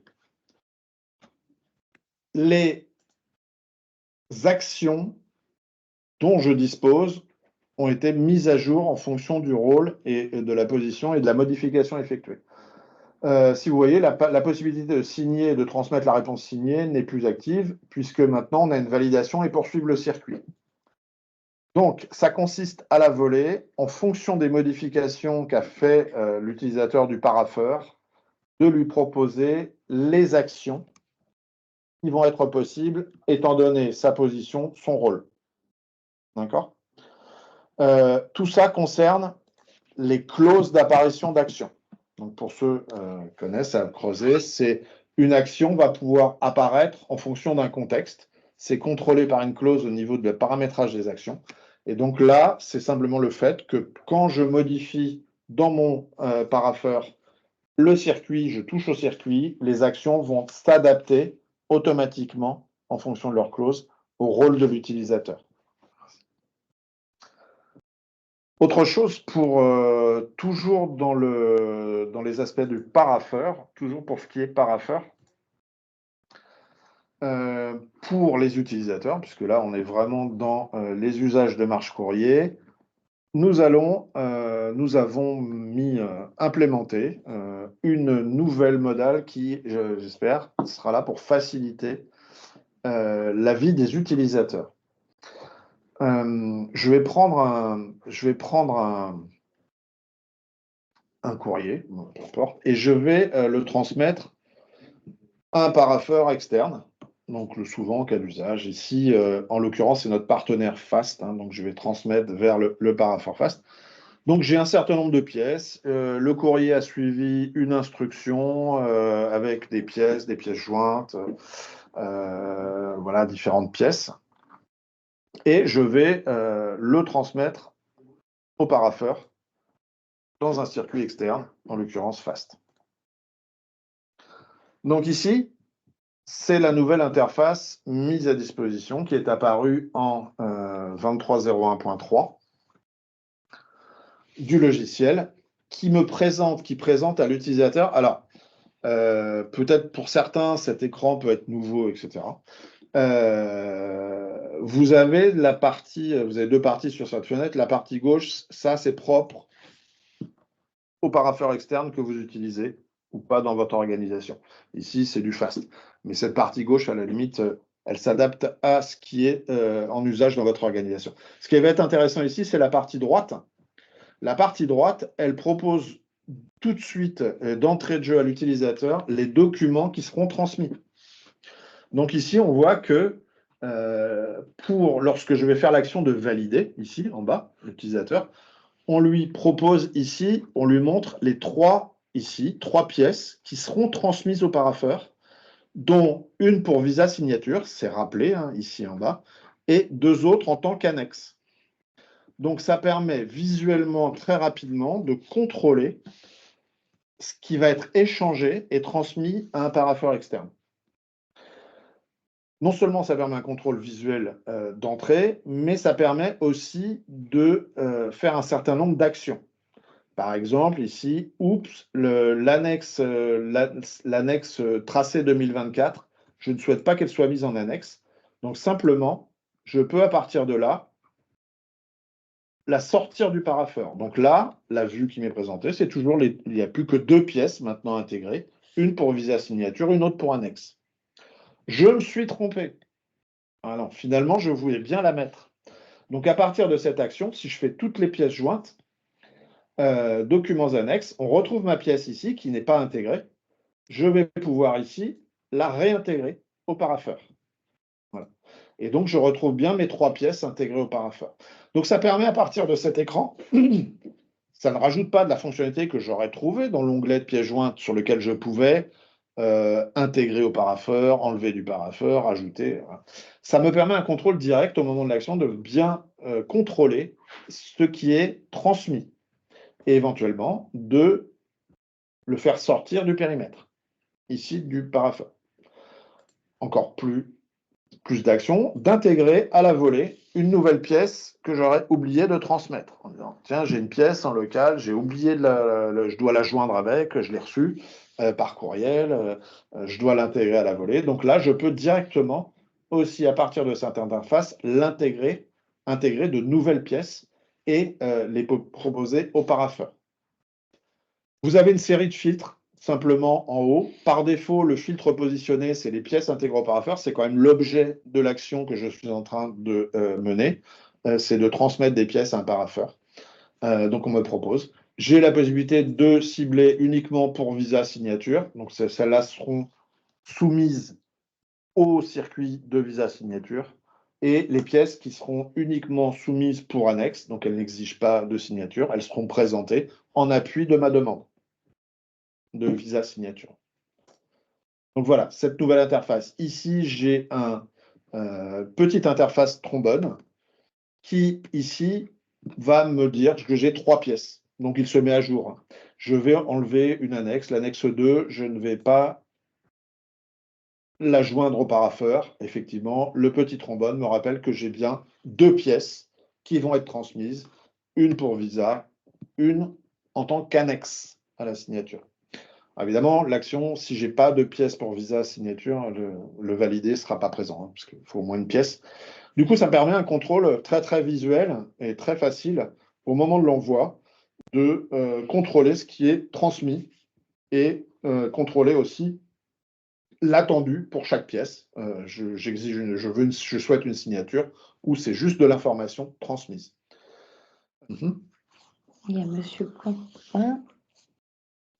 [SPEAKER 1] les actions dont je dispose ont été mises à jour en fonction du rôle et de la position et de la modification effectuée. Si vous voyez, la possibilité de signer et de transmettre la réponse signée n'est plus active, puisque maintenant on a une validation et poursuivre le circuit. Donc, ça consiste à la volée, en fonction des modifications qu'a fait l'utilisateur du parapheur, de lui proposer les actions qui vont être possibles, étant donné sa position, son rôle. D'accord? Tout ça concerne les clauses d'apparition d'action. Donc, pour ceux qui connaissent, à creuser, c'est une action va pouvoir apparaître en fonction d'un contexte. C'est contrôlé par une clause au niveau de paramétrage des actions. Et donc là, c'est simplement le fait que quand je modifie dans mon parapheur le circuit, je touche au circuit, les actions vont s'adapter automatiquement en fonction de leur clause au rôle de l'utilisateur. Autre chose pour toujours dans les aspects du parapheur, toujours pour ce qui est parapheur, pour les utilisateurs, puisque là on est vraiment dans les usages de marche courrier, nous avons implémenté une nouvelle modale qui, j'espère, sera là pour faciliter la vie des utilisateurs. Je vais prendre un courrier, peu importe, et je vais le transmettre à un parapheur externe. Donc, le souvent, cas d'usage. Ici, en l'occurrence, c'est notre partenaire FAST. Donc, je vais transmettre vers le parapheur FAST. Donc, j'ai un certain nombre de pièces. Le courrier a suivi une instruction avec des pièces jointes, voilà, différentes pièces. Et je vais le transmettre au parapheur dans un circuit externe, en l'occurrence FAST. Donc ici, c'est la nouvelle interface mise à disposition qui est apparue en 23.01.3 du logiciel qui présente à l'utilisateur. Alors, peut-être pour certains, cet écran peut être nouveau, etc. Vous avez deux parties sur cette fenêtre. La partie gauche, ça, c'est propre au parapheur externe que vous utilisez ou pas dans votre organisation. Ici, c'est du FAST. Mais cette partie gauche, à la limite, elle s'adapte à ce qui est en usage dans votre organisation. Ce qui va être intéressant ici, c'est la partie droite. La partie droite, elle propose tout de suite, d'entrée de jeu à l'utilisateur, les documents qui seront transmis. Donc ici, on voit que lorsque je vais faire l'action de valider, ici, en bas, l'utilisateur, on lui propose ici, on lui montre les trois pièces qui seront transmises au parapheur, dont une pour Visa Signature, c'est rappelé ici en bas, et deux autres en tant qu'annexe. Donc ça permet visuellement, très rapidement, de contrôler ce qui va être échangé et transmis à un parapheur externe. Non seulement ça permet un contrôle visuel d'entrée, mais ça permet aussi de faire un certain nombre d'actions. Par exemple, ici, l'annexe tracée 2024, je ne souhaite pas qu'elle soit mise en annexe. Donc simplement, je peux à partir de là la sortir du parapheur. Donc là, la vue qui m'est présentée, c'est toujours il n'y a plus que deux pièces maintenant intégrées, une pour Visa Signature, une autre pour annexe. Je me suis trompé. Ah non, finalement, je voulais bien la mettre. Donc, à partir de cette action, si je fais toutes les pièces jointes, documents annexes, on retrouve ma pièce ici qui n'est pas intégrée. Je vais pouvoir ici la réintégrer au parapheur. Voilà. Et donc, je retrouve bien mes trois pièces intégrées au parapheur. Donc, ça permet à partir de cet écran, ça ne rajoute pas de la fonctionnalité que j'aurais trouvée dans l'onglet de pièces jointes sur lequel je pouvais intégrer au parapheur, enlever du parapheur, ajouter. Ça me permet un contrôle direct au moment de l'action de bien contrôler ce qui est transmis et éventuellement de le faire sortir du périmètre, ici du parapheur. Encore plus d'action, d'intégrer à la volée une nouvelle pièce que j'aurais oublié de transmettre. En disant, tiens, j'ai une pièce en local, j'ai oublié je dois la joindre avec, je l'ai reçue par courriel, je dois l'intégrer à la volée. Donc là, je peux directement, aussi à partir de cette interface, intégrer de nouvelles pièces et les proposer au parapheur. Vous avez une série de filtres simplement en haut. Par défaut, le filtre positionné, c'est les pièces intégrées au parapheur. C'est quand même l'objet de l'action que je suis en train de mener. C'est de transmettre des pièces à un parapheur. Donc, on me propose. J'ai la possibilité de cibler uniquement pour Visa Signature. Donc, celles-là seront soumises au circuit de Visa Signature. Et les pièces qui seront uniquement soumises pour annexe, donc elles n'exigent pas de signature, elles seront présentées en appui de ma demande de Visa Signature. Donc voilà, cette nouvelle interface. Ici, j'ai un petite interface trombone qui, ici, va me dire que j'ai 3 pièces. Donc, il se met à jour. Je vais enlever une annexe. L'annexe 2, je ne vais pas la joindre au parapheur. Effectivement, le petit trombone me rappelle que j'ai bien 2 pièces qui vont être transmises, une pour Visa, une en tant qu'annexe à la signature. Évidemment, l'action, si je n'ai pas de pièce pour Visa signature, le validé ne sera pas présent, parce qu'il faut au moins une pièce. Du coup, ça permet un contrôle très, très visuel et très facile au moment de l'envoi de contrôler ce qui est transmis et contrôler aussi l'attendu pour chaque pièce. Je souhaite une signature ou c'est juste de l'information transmise.
[SPEAKER 2] Il y a M. Campin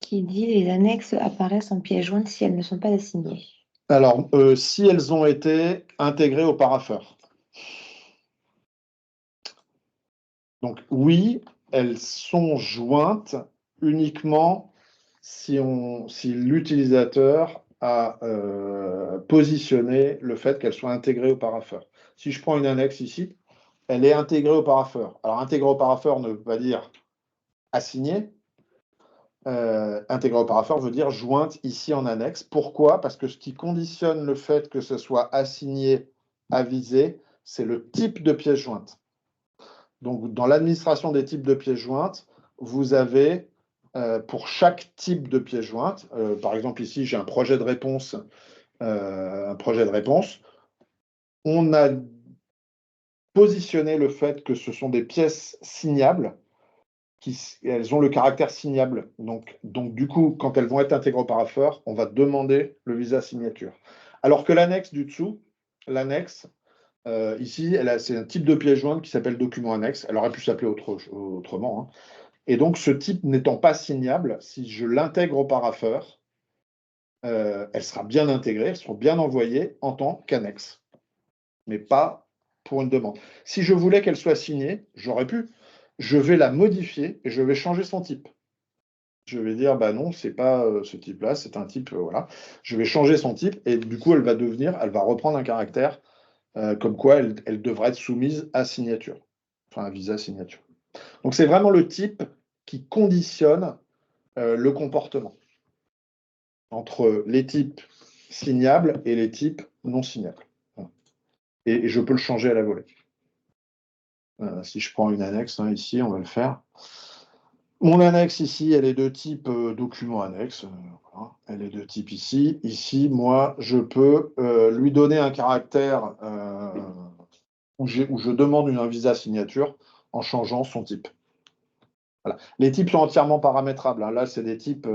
[SPEAKER 2] qui dit les annexes apparaissent en pièce jointe si elles ne sont pas assignées.
[SPEAKER 1] Alors, si elles ont été intégrées au parapheur. Donc, oui, elles sont jointes uniquement si l'utilisateur a positionné le fait qu'elles soient intégrées au parapheur. Si je prends une annexe ici, elle est intégrée au parapheur. Alors, intégrée au parapheur ne veut pas dire assignée. Intégrée au parapheur veut dire jointe ici en annexe. Pourquoi? Parce que ce qui conditionne le fait que ce soit assigné, avisé, c'est le type de pièce jointe. Donc, dans l'administration des types de pièces jointes, vous avez pour chaque type de pièce jointe, par exemple ici j'ai un projet de réponse, on a positionné le fait que ce sont des pièces signables, elles ont le caractère signable. Donc, du coup, quand elles vont être intégrées au parapheur, on va demander le visa signature. Alors que l'annexe du dessous, l'annexe, ici, c'est un type de pièce jointe qui s'appelle document annexe. Elle aurait pu s'appeler autrement. Hein. Et donc, ce type n'étant pas signable, si je l'intègre au parapheur, elle sera bien intégrée, elles seront bien envoyées en tant qu'annexe, mais pas pour une demande. Si je voulais qu'elle soit signée, j'aurais pu. Je vais la modifier et je vais changer son type. Je vais dire, bah non, c'est pas ce type-là, c'est un type, voilà. Je vais changer son type et du coup, elle va reprendre un caractère comme quoi elle devrait être soumise à signature, enfin à visa signature. Donc, c'est vraiment le type qui conditionne le comportement entre les types signables et les types non signables. Et je peux le changer à la volée. Si je prends une annexe, hein, ici, on va le faire. Mon annexe ici, elle est de type document annexe. Voilà. Elle est de type ici. Ici, moi, je peux lui donner un caractère où je demande un visa signature en changeant son type. Voilà. Les types sont entièrement paramétrables. Hein. Là, c'est des types,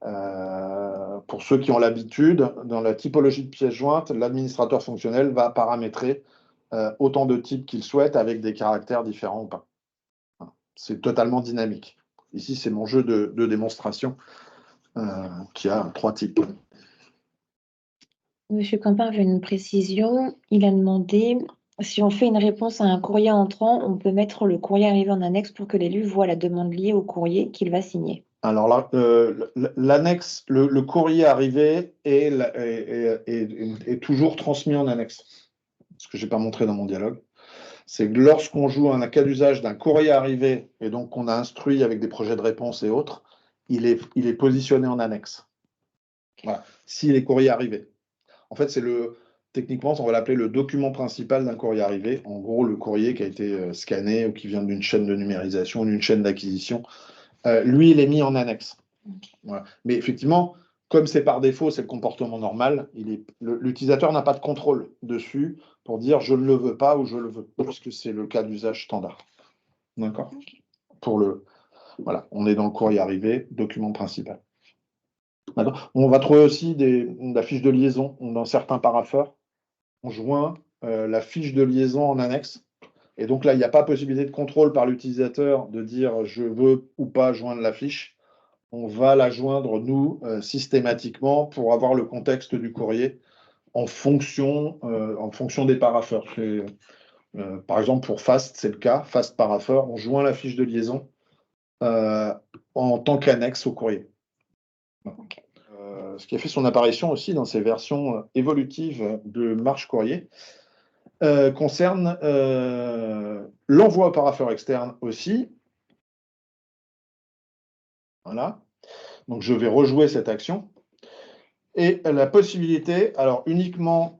[SPEAKER 1] pour ceux qui ont l'habitude, dans la typologie de pièces jointes, l'administrateur fonctionnel va paramétrer autant de types qu'il souhaite avec des caractères différents ou pas. C'est totalement dynamique. Ici, c'est mon jeu de démonstration qui a 3 types.
[SPEAKER 2] Monsieur Campin veut une précision. Il a demandé si on fait une réponse à un courrier entrant, on peut mettre le courrier arrivé en annexe pour que l'élu voit la demande liée au courrier qu'il va signer.
[SPEAKER 1] Alors là, l'annexe, le courrier arrivé est toujours transmis en annexe. Ce que je n'ai pas montré dans mon dialogue. C'est que lorsqu'on joue un cas d'usage d'un courrier arrivé et donc qu'on a instruit avec des projets de réponse et autres, il est positionné en annexe. Voilà, s'il est courrier arrivé. En fait, techniquement, on va l'appeler le document principal d'un courrier arrivé. En gros, le courrier qui a été scanné ou qui vient d'une chaîne de numérisation, d'une chaîne d'acquisition. Lui, il est mis en annexe. Okay. Voilà. Mais effectivement, comme c'est par défaut, c'est le comportement normal, l'utilisateur n'a pas de contrôle dessus pour dire je ne le veux pas ou je le veux, parce que c'est le cas d'usage standard. D'accord? Okay. Voilà, on est dans le courrier arrivé, document principal. On va trouver aussi la fiche de liaison dans certains parapheurs. On joint la fiche de liaison en annexe. Et donc là, il n'y a pas possibilité de contrôle par l'utilisateur de dire je veux ou pas joindre la fiche. On va la joindre, nous, systématiquement pour avoir le contexte du courrier en fonction des parapheurs. Par exemple, pour FAST, c'est le cas. FAST parapheur, on joint la fiche de liaison en tant qu'annexe au courrier.
[SPEAKER 2] Ok.
[SPEAKER 1] Ce qui a fait son apparition aussi dans ces versions évolutives de marche courrier, concerne l'envoi au parapheur externe aussi. Voilà. Donc, je vais rejouer cette action. Et la possibilité, alors uniquement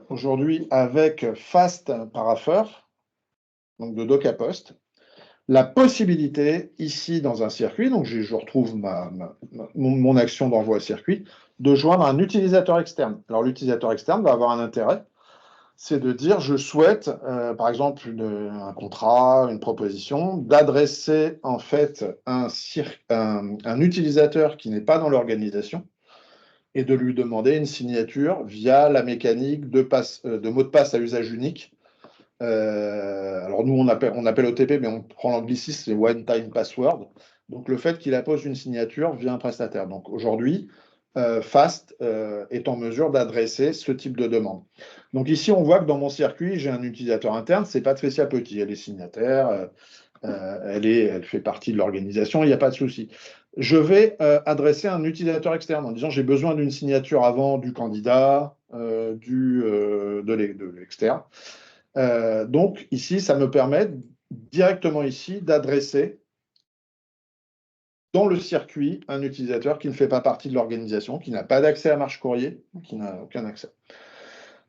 [SPEAKER 1] aujourd'hui avec Fast parapheur, donc de doc à poste, la possibilité ici dans un circuit, donc je retrouve mon action d'envoi à circuit, de joindre un utilisateur externe. Alors l'utilisateur externe va avoir un intérêt, c'est de dire je souhaite, par exemple, un contrat, une proposition, d'adresser en fait un utilisateur qui n'est pas dans l'organisation et de lui demander une signature via la mécanique de mot de passe à usage unique. Alors nous, on appelle OTP, mais on prend l'anglicisme, c'est One Time Password. Donc le fait qu'il appose une signature via un prestataire. Donc aujourd'hui, Fast est en mesure d'adresser ce type de demande. Donc ici, on voit que dans mon circuit, j'ai un utilisateur interne, c'est Patricia Petit, elle est signataire, elle fait partie de l'organisation, il n'y a pas de souci. Je vais adresser un utilisateur externe en disant j'ai besoin d'une signature avant du candidat, de l'externe. Donc ici, ça me permet directement ici d'adresser dans le circuit un utilisateur qui ne fait pas partie de l'organisation, qui n'a pas d'accès à marche courrier, qui n'a aucun accès.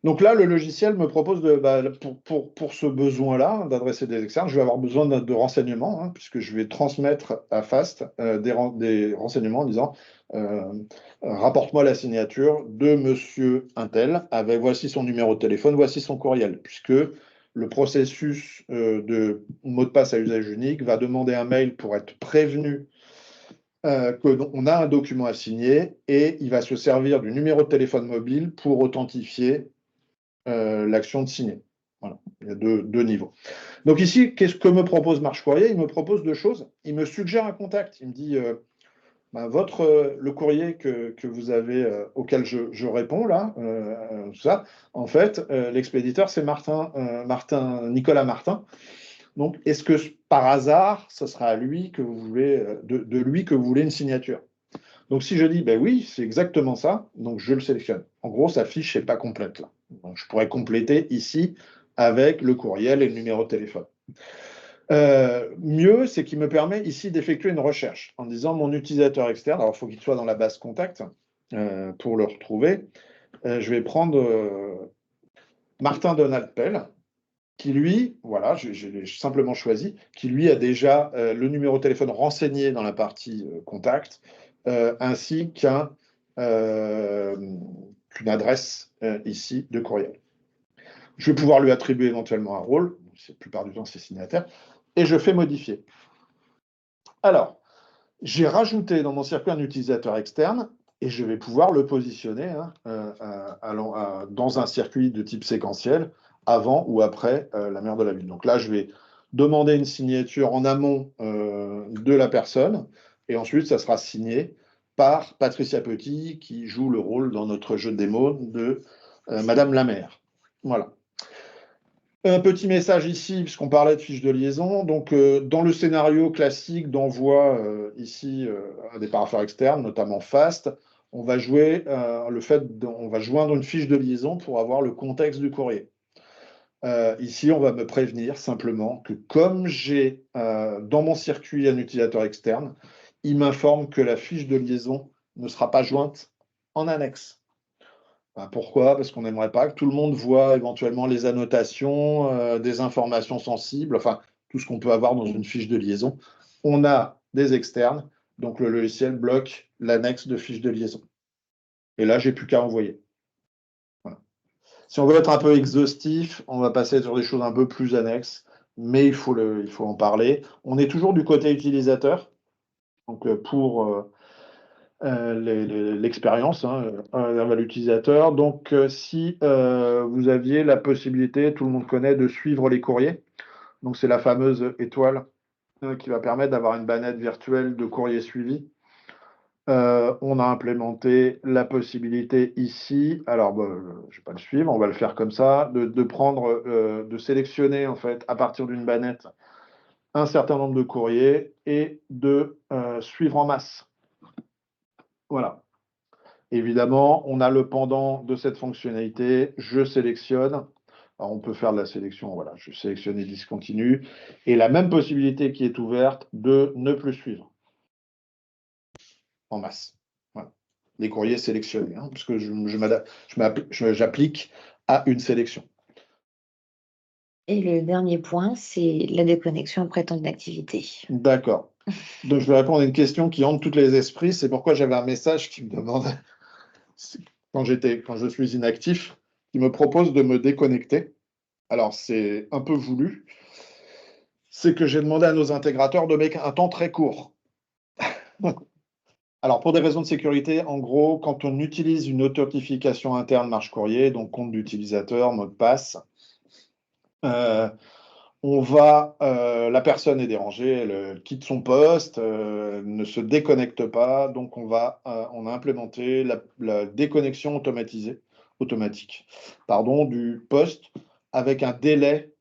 [SPEAKER 1] Donc là, le logiciel me propose pour ce besoin-là, d'adresser des externes, je vais avoir besoin de renseignements, puisque je vais transmettre à Fast des renseignements en disant rapporte-moi la signature de monsieur Untel, avec voici son numéro de téléphone, voici son courriel, puisque le processus de mot de passe à usage unique va demander un mail pour être prévenu qu'on a un document à signer et il va se servir du numéro de téléphone mobile pour authentifier l'action de signer. Voilà, il y a deux niveaux. Donc ici, qu'est-ce que me propose Marche Courrier? Il me propose deux choses. Il me suggère un contact. Il me dit le courrier que vous avez, auquel je réponds là, tout ça, en fait, l'expéditeur, c'est Nicolas Martin. Donc, est-ce que par hasard, ce sera à lui que vous voulez, de lui que vous voulez une signature? Donc, si je dis, ben oui, c'est exactement ça, donc je le sélectionne. En gros, sa fiche n'est pas complète là. Donc, je pourrais compléter ici avec le courriel et le numéro de téléphone. Mieux, c'est qu'il me permet ici d'effectuer une recherche en disant mon utilisateur externe, alors il faut qu'il soit dans la base contact pour le retrouver. Je vais prendre Martin Donald Pell, qui lui, voilà, j'ai simplement choisi, qui lui a déjà le numéro de téléphone renseigné dans la partie contact, ainsi qu'une adresse ici de courriel. Je vais pouvoir lui attribuer éventuellement un rôle, la plupart du temps c'est signataire, et je fais modifier. Alors, j'ai rajouté dans mon circuit un utilisateur externe et je vais pouvoir le positionner dans un circuit de type séquentiel avant ou après la mère de la ville. Donc là, je vais demander une signature en amont de la personne et ensuite, ça sera signé par Patricia Petit qui joue le rôle dans notre jeu de démo de Madame la maire. Voilà. Un petit message ici, puisqu'on parlait de fiches de liaison. Donc, dans le scénario classique d'envoi ici à des parapheurs externes, notamment Fast, on va jouer on va joindre une fiche de liaison pour avoir le contexte du courrier. Ici, on va me prévenir simplement que comme j'ai dans mon circuit un utilisateur externe, il m'informe que la fiche de liaison ne sera pas jointe en annexe. Pourquoi? Parce qu'on n'aimerait pas que tout le monde voit éventuellement les annotations, des informations sensibles, enfin, tout ce qu'on peut avoir dans une fiche de liaison. On a des externes, donc le logiciel bloque l'annexe de fiche de liaison. Et là, j'ai plus qu'à envoyer. Voilà. Si on veut être un peu exhaustif, on va passer sur des choses un peu plus annexes, mais il faut en parler. On est toujours du côté utilisateur. Donc, pour l'expérience envers l'utilisateur. Donc, si vous aviez la possibilité, tout le monde connaît, de suivre les courriers, donc c'est la fameuse étoile qui va permettre d'avoir une bannette virtuelle de courrier suivi. On a implémenté la possibilité ici, alors je ne vais pas le suivre, on va le faire comme ça, de prendre, de sélectionner en fait à partir d'une bannette un certain nombre de courriers et de suivre en masse. Voilà. Évidemment, on a le pendant de cette fonctionnalité, je sélectionne. Alors, on peut faire de la sélection, voilà, je sélectionne et discontinue. Et la même possibilité qui est ouverte de ne plus suivre en masse. Voilà. Les courriers sélectionnés, parce que j'applique à une sélection.
[SPEAKER 2] Et le dernier point, c'est la déconnexion après temps d'inactivité.
[SPEAKER 1] D'accord. Donc, je vais répondre à une question qui hante tous les esprits. C'est pourquoi j'avais un message qui me demandait, quand je suis inactif, qui me propose de me déconnecter. Alors, c'est un peu voulu. C'est que j'ai demandé à nos intégrateurs de mettre un temps très court. Alors, pour des raisons de sécurité, en gros, quand on utilise une authentification interne marche courrier, donc compte d'utilisateur, mot de passe, la personne est dérangée, elle quitte son poste, ne se déconnecte pas, donc on a implémenté la déconnexion automatique, du poste avec un délai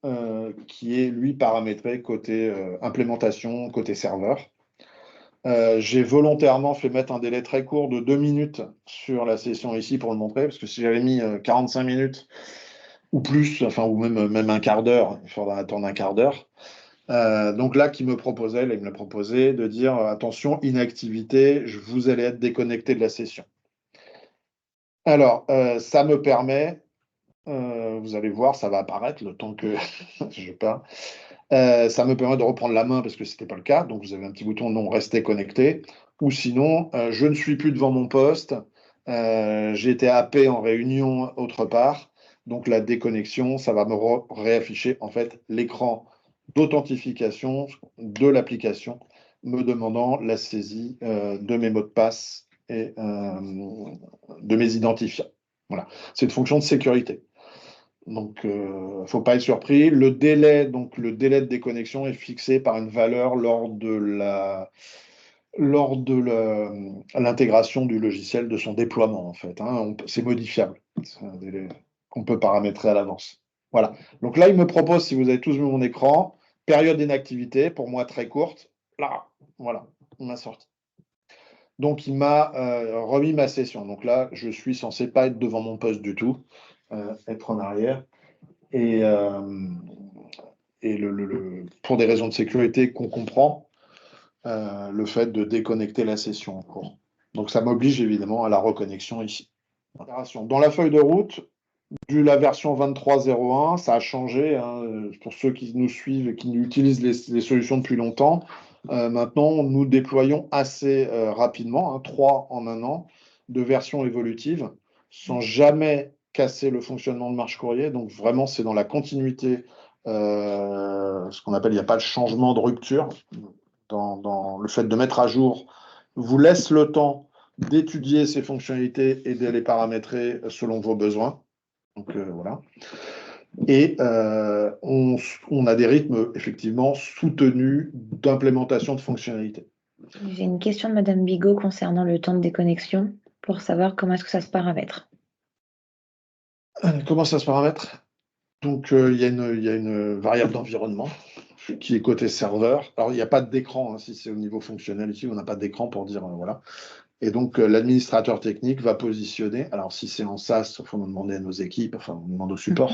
[SPEAKER 1] qui est lui paramétré côté implémentation, côté serveur. J'ai volontairement fait mettre un délai très court de 2 minutes sur la session ici pour le montrer, parce que si j'avais mis 45 minutes ou plus, ou même un quart d'heure, il faudra attendre un quart d'heure. Donc là, il me le proposait de dire attention, inactivité, vous allez être déconnecté de la session. Alors, ça me permet, vous allez voir, ça va apparaître le temps que je parle. Ça me permet de reprendre la main parce que ce n'était pas le cas. Donc, vous avez un petit bouton non, rester connecté. Ou sinon, je ne suis plus devant mon poste. J'ai été happé en réunion autre part. Donc, la déconnexion, ça va me réafficher en fait l'écran d'authentification de l'application me demandant la saisie de mes mots de passe et de mes identifiants. Voilà. C'est une fonction de sécurité. Donc, il ne faut pas être surpris. Le délai de déconnexion est fixé par une valeur lors de l'intégration du logiciel, de son déploiement, en fait. C'est modifiable. C'est un délai qu'on peut paramétrer à l'avance. Voilà. Donc là, il me propose, si vous avez tous vu mon écran, période d'inactivité, pour moi très courte. Là, voilà, on m'a sorti. Donc, il m'a remis ma session. Donc là, je suis censé pas être devant mon poste du tout, être en arrière. Et pour des raisons de sécurité qu'on comprend, le fait de déconnecter la session en cours. Donc, ça m'oblige évidemment à la reconnexion ici. Dans la feuille de route, la version 23.01, ça a changé. Pour ceux qui nous suivent et qui utilisent les solutions depuis longtemps, maintenant, nous déployons assez rapidement, 3 en un an, de versions évolutives, sans jamais casser le fonctionnement de marche courrier. Donc, vraiment, c'est dans la continuité, ce qu'on appelle, il n'y a pas de changement de rupture. Dans le fait de mettre à jour, vous laisse le temps d'étudier ces fonctionnalités et de les paramétrer selon vos besoins. Donc, voilà. Et on a des rythmes effectivement soutenus d'implémentation de fonctionnalités.
[SPEAKER 2] J'ai une question de Madame Bigot concernant le temps de déconnexion pour savoir comment est-ce que ça se paramètre.
[SPEAKER 1] Comment ça se paramètre? Donc, il y a une variable d'environnement qui est côté serveur. Alors, il n'y a pas d'écran, si c'est au niveau fonctionnel ici, on n'a pas d'écran pour dire voilà. Et donc, l'administrateur technique va positionner, alors si c'est en SaaS, il faut demander à nos équipes, on demande au support,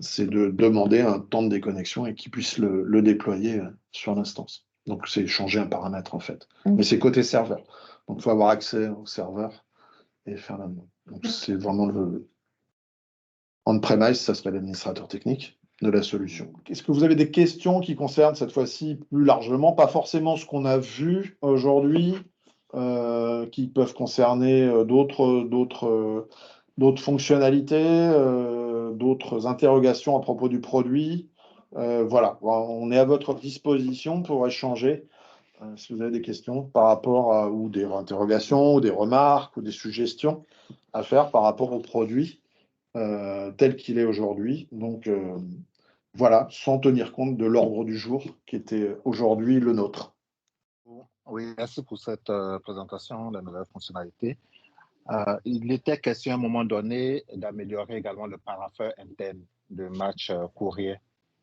[SPEAKER 1] c'est de demander un temps de déconnexion et qu'ils puissent le déployer sur l'instance. Donc, c'est changer un paramètre, en fait. Mais c'est côté serveur. Donc, il faut avoir accès au serveur et faire la demande. Donc, c'est vraiment le on-premise, ça serait l'administrateur technique de la solution. Est-ce que vous avez des questions qui concernent cette fois-ci plus largement, pas forcément ce qu'on a vu aujourd'hui, qui peuvent concerner d'autres fonctionnalités, d'autres interrogations à propos du produit. Voilà, on est à votre disposition pour échanger si vous avez des questions par rapport à, ou des interrogations, ou des remarques, ou des suggestions à faire par rapport au produit tel qu'il est aujourd'hui. Donc, voilà, sans tenir compte de l'ordre du jour qui était aujourd'hui le nôtre.
[SPEAKER 5] Oui, merci pour cette présentation de nouvelles fonctionnalités. Il était question à un moment donné d'améliorer également le paraffeur interne de match courrier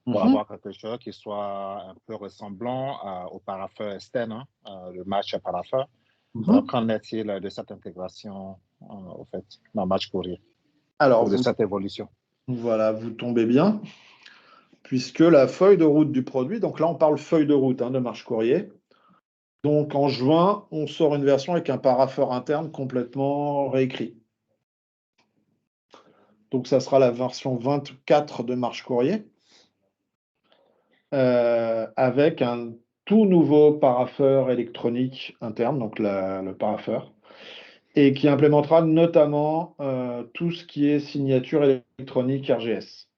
[SPEAKER 5] pour avoir quelque chose qui soit un peu ressemblant au paraffeur externe, le match paraffeur. Qu'en est-il de cette intégration au fait, dans le match courrier,
[SPEAKER 1] Alors,
[SPEAKER 5] ou de cette évolution?
[SPEAKER 1] Voilà, vous tombez bien, puisque la feuille de route du produit, donc là on parle feuille de route de marche courrier. Donc en juin, on sort une version avec un paraffeur interne complètement réécrit. Donc ça sera la version 24 de marche courrier, avec un tout nouveau paraffeur électronique interne, donc le paraffeur, et qui implémentera notamment tout ce qui est signature électronique RGS.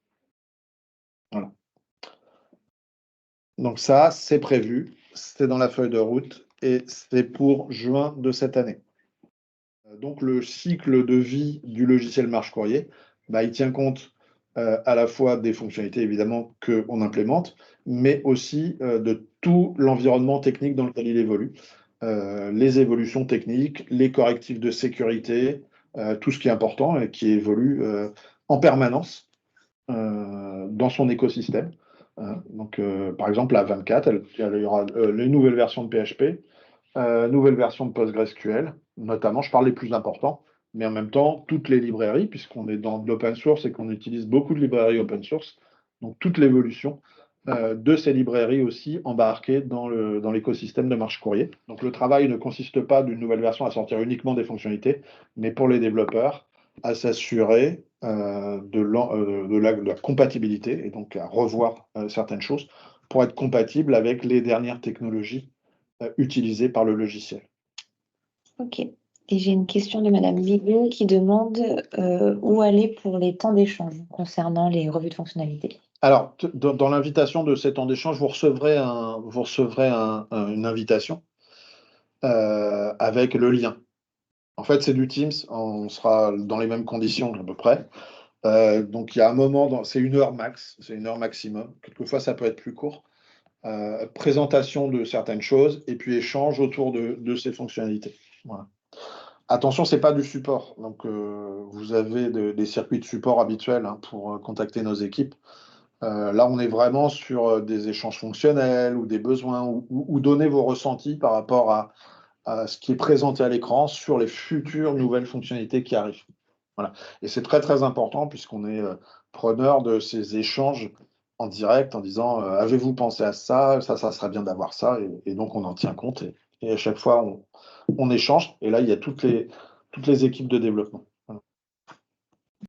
[SPEAKER 1] Voilà. Donc ça, c'est prévu, c'est dans la feuille de route et c'est pour juin de cette année. Donc le cycle de vie du logiciel marche courrier, il tient compte à la fois des fonctionnalités évidemment qu'on implémente, mais aussi de tout l'environnement technique dans lequel il évolue. Les évolutions techniques, les correctifs de sécurité, tout ce qui est important et qui évolue en permanence dans son écosystème. Donc, par exemple, la 24, il y aura les nouvelles versions de PHP, nouvelle version de PostgreSQL, notamment, je parle des plus importants, mais en même temps, toutes les librairies, puisqu'on est dans de l'open source et qu'on utilise beaucoup de librairies open source, donc toute l'évolution de ces librairies aussi embarquées dans l'écosystème de marche courrier. Donc le travail ne consiste pas d'une nouvelle version à sortir uniquement des fonctionnalités, mais pour les développeurs, à s'assurer de la compatibilité et donc à revoir certaines choses pour être compatible avec les dernières technologies utilisées par le logiciel.
[SPEAKER 2] Ok. Et j'ai une question de Madame Bigot qui demande où aller pour les temps d'échange concernant les revues de fonctionnalités.
[SPEAKER 1] Alors, dans l'invitation de ces temps d'échange, vous recevrez une invitation avec le lien. En fait, c'est du Teams, on sera dans les mêmes conditions à peu près. Donc, il y a un moment, c'est 1 heure max, c'est 1 heure maximum. Quelquefois, ça peut être plus court. Présentation de certaines choses et puis échange autour de ces fonctionnalités. Voilà. Attention, ce n'est pas du support. Donc, vous avez des circuits de support habituels pour contacter nos équipes. Là, on est vraiment sur des échanges fonctionnels ou des besoins ou donner vos ressentis par rapport à ce qui est présenté à l'écran sur les futures nouvelles fonctionnalités qui arrivent. Voilà. Et c'est très, très important puisqu'on est preneur de ces échanges en direct en disant avez-vous pensé à ça, ça serait bien d'avoir ça. Et donc, on en tient compte et à chaque fois, on échange. Et là, il y a toutes les équipes de développement.